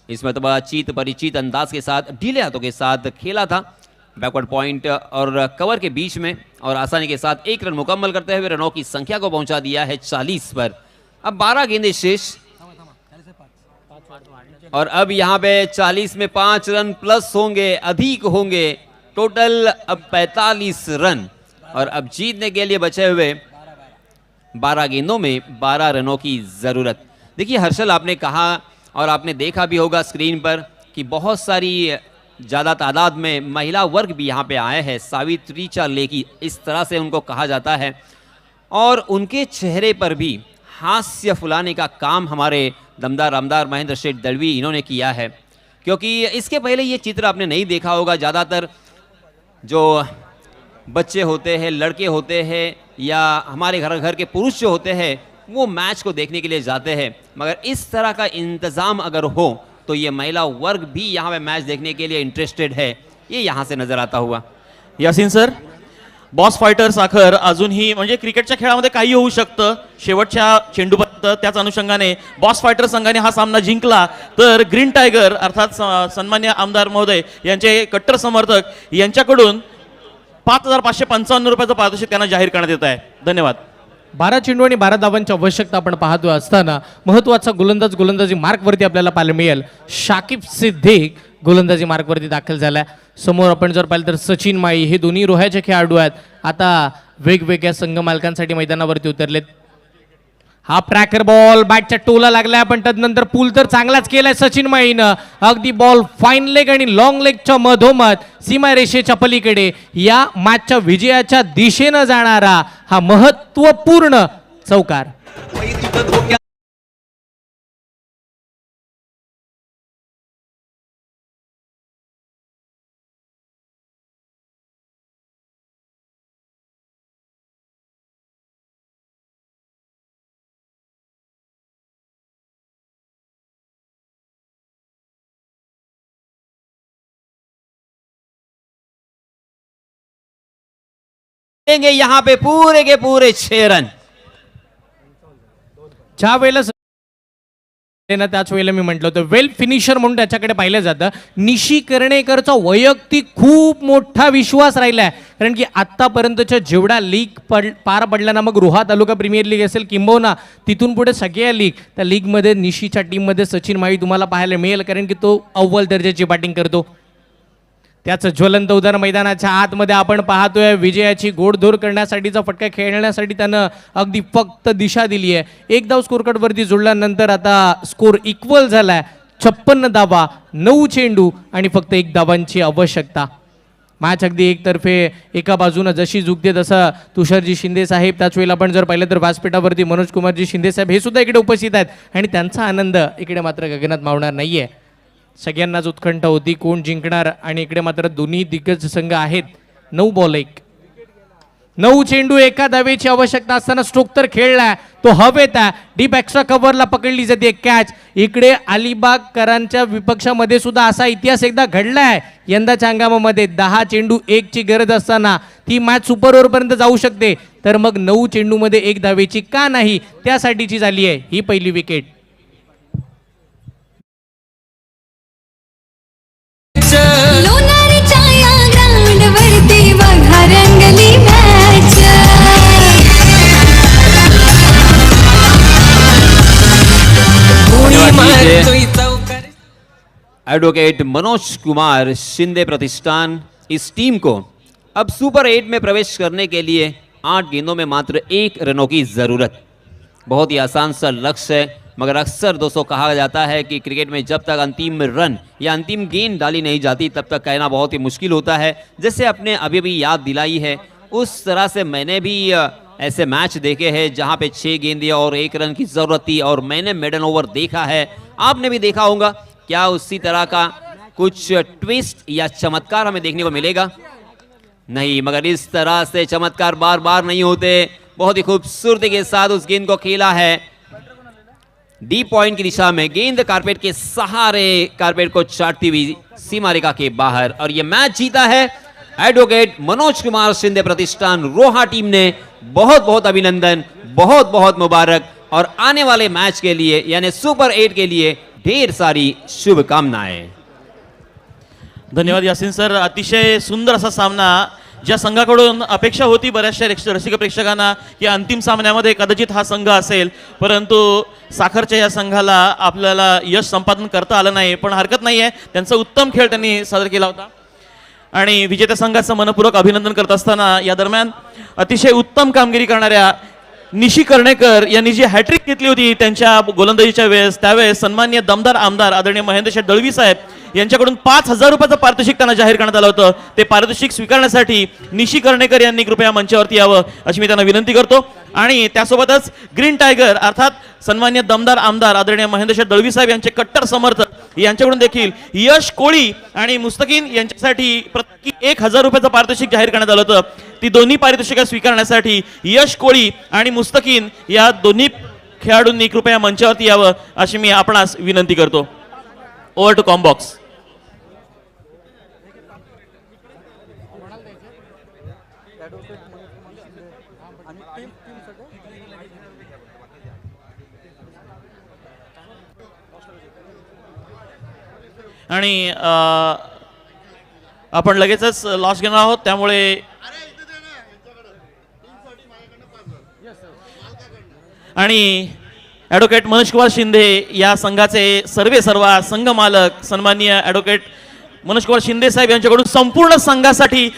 इस मरतबा चीत परिचित अंदाज के साथ ढीले हाथों के साथ खेला था. बैकवर्ड पॉइंट और कवर के बीच में और आसानी के साथ 1 रन मुकम्मल करते हुए रनों की संख्या को पहुंचा दिया है 40 पर. अब 12 गेंदें शेष और अब यहां पे 40 में 5 रन प्लस होंगे, अधिक होंगे. टोटल अब 45 रन और अब जीतने के लिए बचे हुए 12 गेंदों में 12 रनों की जरूरत. देखिए हर्षल, आपने कहा और आपने देखा भी होगा स्क्रीन पर कि बहुत सारी ज़्यादा तादाद में महिला वर्ग भी यहाँ पे आए हैं. सावित्री चालेकी इस तरह से उनको कहा जाता है. और उनके चेहरे पर भी हास्य फुलाने का काम हमारे दमदार आमदार महेंद्र शेठ दलवी इन्होंने किया है। क्योंकि इसके पहले ये चित्र आपने नहीं देखा होगा, ज़्यादातर जो बच्चे होते हैं, लड़के होते हैं या हमारे घर के पुरुष जो होते हैं वो मैच को देखने के लिए जाते हैं, मगर इस तरह का इंतज़ाम अगर हो तो ये महिला वर्ग भी यहाँ पे मैच देखने के लिए इंटरेस्टेड है, ये यहाँ से नज़र आता हुआ। यासिन सर, बॉस फायटर साखर अजूनही म्हणजे क्रिकेटच्या खेळामध्ये काही होऊ शकतं शेवटच्या चेंडूपर्यंत, त्याच अनुषंगाने बॉस फायटर संघाने हा सामना जिंकला तर ग्रीन टायगर अर्थात सन्मान्य आमदार महोदय यांचे कट्टर समर्थक यांच्याकडून 5,555 रुपयाचं पारितोषिक त्यांना जाहीर करण्यात येत आहे। धन्यवाद। 12 चेंडू आणि 12 धावांची आवश्यकता आपण पाहतो असताना महत्त्वाचा गोलंदाजी मार्कवरती आपल्याला पाहायला मिळेल। शाकिब सिद्दीक गोलंदाजी मार्कवरती दाखल झालाय। समोर आपण जर पाहिलं तर सचिन माळी हे दोन्ही रोह्याचे खेळाडू आहेत, आता वेगवेगळ्या संघ मालकांसाठी मैदानावरती उतरलेत। हा ट्रॅकर बॉल बॅटच्या टोला लागलाय, पण तदनंतर पूल तर चांगलाच केलाय सचिन माळीनं। अगदी बॉल फाईन लेग आणि लॉंग लेगच्या मधोमध सीमारेषेच्या पलीकडे या मॅचच्या विजयाच्या दिशेनं जाणारा हा महत्त्वपूर्ण चौकार। यहाँ पे पूरे के पूरे 6 रन। ज्या वेळेला त्याच वेळेला मी म्हटलं होतं वेल फिनिशर म्हणून त्याच्याकडे पाहिलं जातं। निशी कर्णेकरचा वैयक्तिक खूप मोठा विश्वास राहिलाय, कारण की आतापर्यंतच्या जेवढ्या लीग पार पडल्या ना, मग रोहा तालुका प्रीमियर लीग असेल किंबहुना तिथून पुढे सगळ्या लीग, त्या लीगमध्ये निशीच्या टीममध्ये सचिन माळी तुम्हाला पाहायला मिळेल, कारण की तो अव्वल दर्जाची बॅटिंग करतो। त्याचं ज्वलंत उदाहरण मैदानाच्या आतमध्ये आपण पाहतोय। विजयाची गोडधोड करण्यासाठीचा फटका खेळण्यासाठी त्यानं अगदी फक्त दिशा दिली आहे। एक धाव स्कोर कार्डवरती जोडल्यानंतर आता स्कोर इक्वल झालाय। 56 धावा, 9 चेंडू आणि फक्त 1 धावांची आवश्यकता। मॅच अगदी एकतर्फे एका बाजूनं जशी झुकते तसं तुषारजी शिंदे साहेब, त्याच वेळेला आपण जर पाहिलं तर व्यासपीठावरती मनोज कुमारजी शिंदे साहेब हे सुद्धा इकडे उपस्थित आहेत आणि त्यांचा आनंद इकडे मात्र गगनात मावणार नाहीये। सगळ्यांनाच उत्कंठा होती कोण जिंकणार, आणि इकडे मात्र दोन्ही दिग्गज संघ आहेत। 9 बॉल 1, 9 चेंडू, 1 धावेची आवश्यकता असताना स्ट्रोक तर खेळलाय, तो हवेत आहे, डीप एक्स्ट्रा कव्हरला पकडली जाते कॅच। इकडे अलिबागकरांच्या विपक्षामध्ये सुद्धा असा इतिहास एकदा घडलाय यंदाच्या हंगामामध्ये। 10 चेंडू 1 ची गरज असताना ती मॅच सुपर ओव्हर पर्यंत जाऊ शकते, तर मग 9 चेंडूमध्ये 1 धावेची का नाही, त्यासाठीची झाली आहे ही पहिली विकेट। लोणारीच्या या ग्राउंडवरती बघा रंगली मॅच। एडवोकेट मनोज कुमार शिंदे प्रतिष्ठान इस टीम को अब सुपर 8 में प्रवेश करने के लिए 8 गेंदों में मात्र 1 रनों की ज़रूरत। बहुत ही आसान सा लक्ष्य है, मगर अक्सर दोस्तों कहा जाता है कि क्रिकेट में जब तक अंतिम रन या अंतिम गेंद डाली नहीं जाती तब तक कहना बहुत ही मुश्किल होता है। जैसे आपने अभी भी याद दिलाई है, उस तरह से मैंने भी ऐसे मैच देखे हैं जहां पे 6 गेंदें और 1 रन की ज़रूरत थी, और मैंने मेडन ओवर देखा है। आपने भी देखा होगा। क्या उसी तरह का कुछ ट्विस्ट या चमत्कार हमें देखने को मिलेगा? नहीं, मगर इस तरह से चमत्कार बार बार नहीं होते। बहुत ही खूबसूरती के साथ उस गेंद को खेला है डी पॉइंट की दिशा में, गेंद कारपेट के सहारे कारपेट को चाटती हुई सीमा रेखा के बाहर, और यह मैच जीता है एडवोकेट मनोज कुमार शिंदे प्रतिष्ठान रोहा टीम ने। बहुत बहुत अभिनंदन, बहुत बहुत मुबारक, और आने वाले मैच के लिए यानी सुपर 8 के लिए ढेर सारी शुभकामनाएं। धन्यवाद यासिन सर। अतिशय सुंदर असा सामना, ज्या संघाकडून अपेक्षा होती बऱ्याचशा रसिक प्रेक्षकांना की अंतिम सामन्यामध्ये कदाचित हा संघ असेल, परंतु साखरच्या या संघाला आपल्याला यश संपादन करता आलं नाही, पण हरकत नाही आहे, त्यांचा उत्तम खेळ त्यांनी सादर केला होता आणि विजेत्या संघाचं मनपूर्वक अभिनंदन करत असताना या दरम्यान अतिशय उत्तम कामगिरी करणाऱ्या निशी कर्णेकर यांनी जी हॅट्रिक घेतली होती त्यांच्या गोलंदाजीच्या वेळेस, त्यावेळेस सन्माननीय दमदार आमदार आदरणीय महेंद्र शेठ दळवी साहेब यांच्याकडून 5,000 रुपयाचं पारितोषिक त्यांना जाहीर करण्यात आलं होतं. ते पारितोषिक स्वीकारण्यासाठी निशी कर्णेकर यांनी कृपया मंचावरती यावं अशी मी त्यांना विनंती करतो. आणि त्यासोबतच ग्रीन टायगर अर्थात सन्मान्य दमदार आमदार आदरणीय महेंद्र दळवी साहेब यांचे कट्टर समर्थक यांच्याकडून देखील यश कोळी आणि मुस्तकीन यांच्यासाठी प्रत्येकी 1,000 रुपयाचं पारितोषिक जाहीर करण्यात आलं होतं. ती दोन्ही पारितोषिकं स्वीकारण्यासाठी यश कोळी आणि मुस्तकीन या दोन्ही खेळाडूंनी कृपया मंचावरती यावं अशी मी आपणास विनंती करतो. Over to comm box. आणि आपण लगेचच लॉस घेणार आहोत त्यामुळे आणि ॲडव्होकेट मनोज कुमार शिंदे या संघाचे सर्वेसर्वा संघ मालक सन्माननीय ॲडव्होकेट मनोज कुमार शिंदे साहेब यांच्याकडून संपूर्ण संघासाठी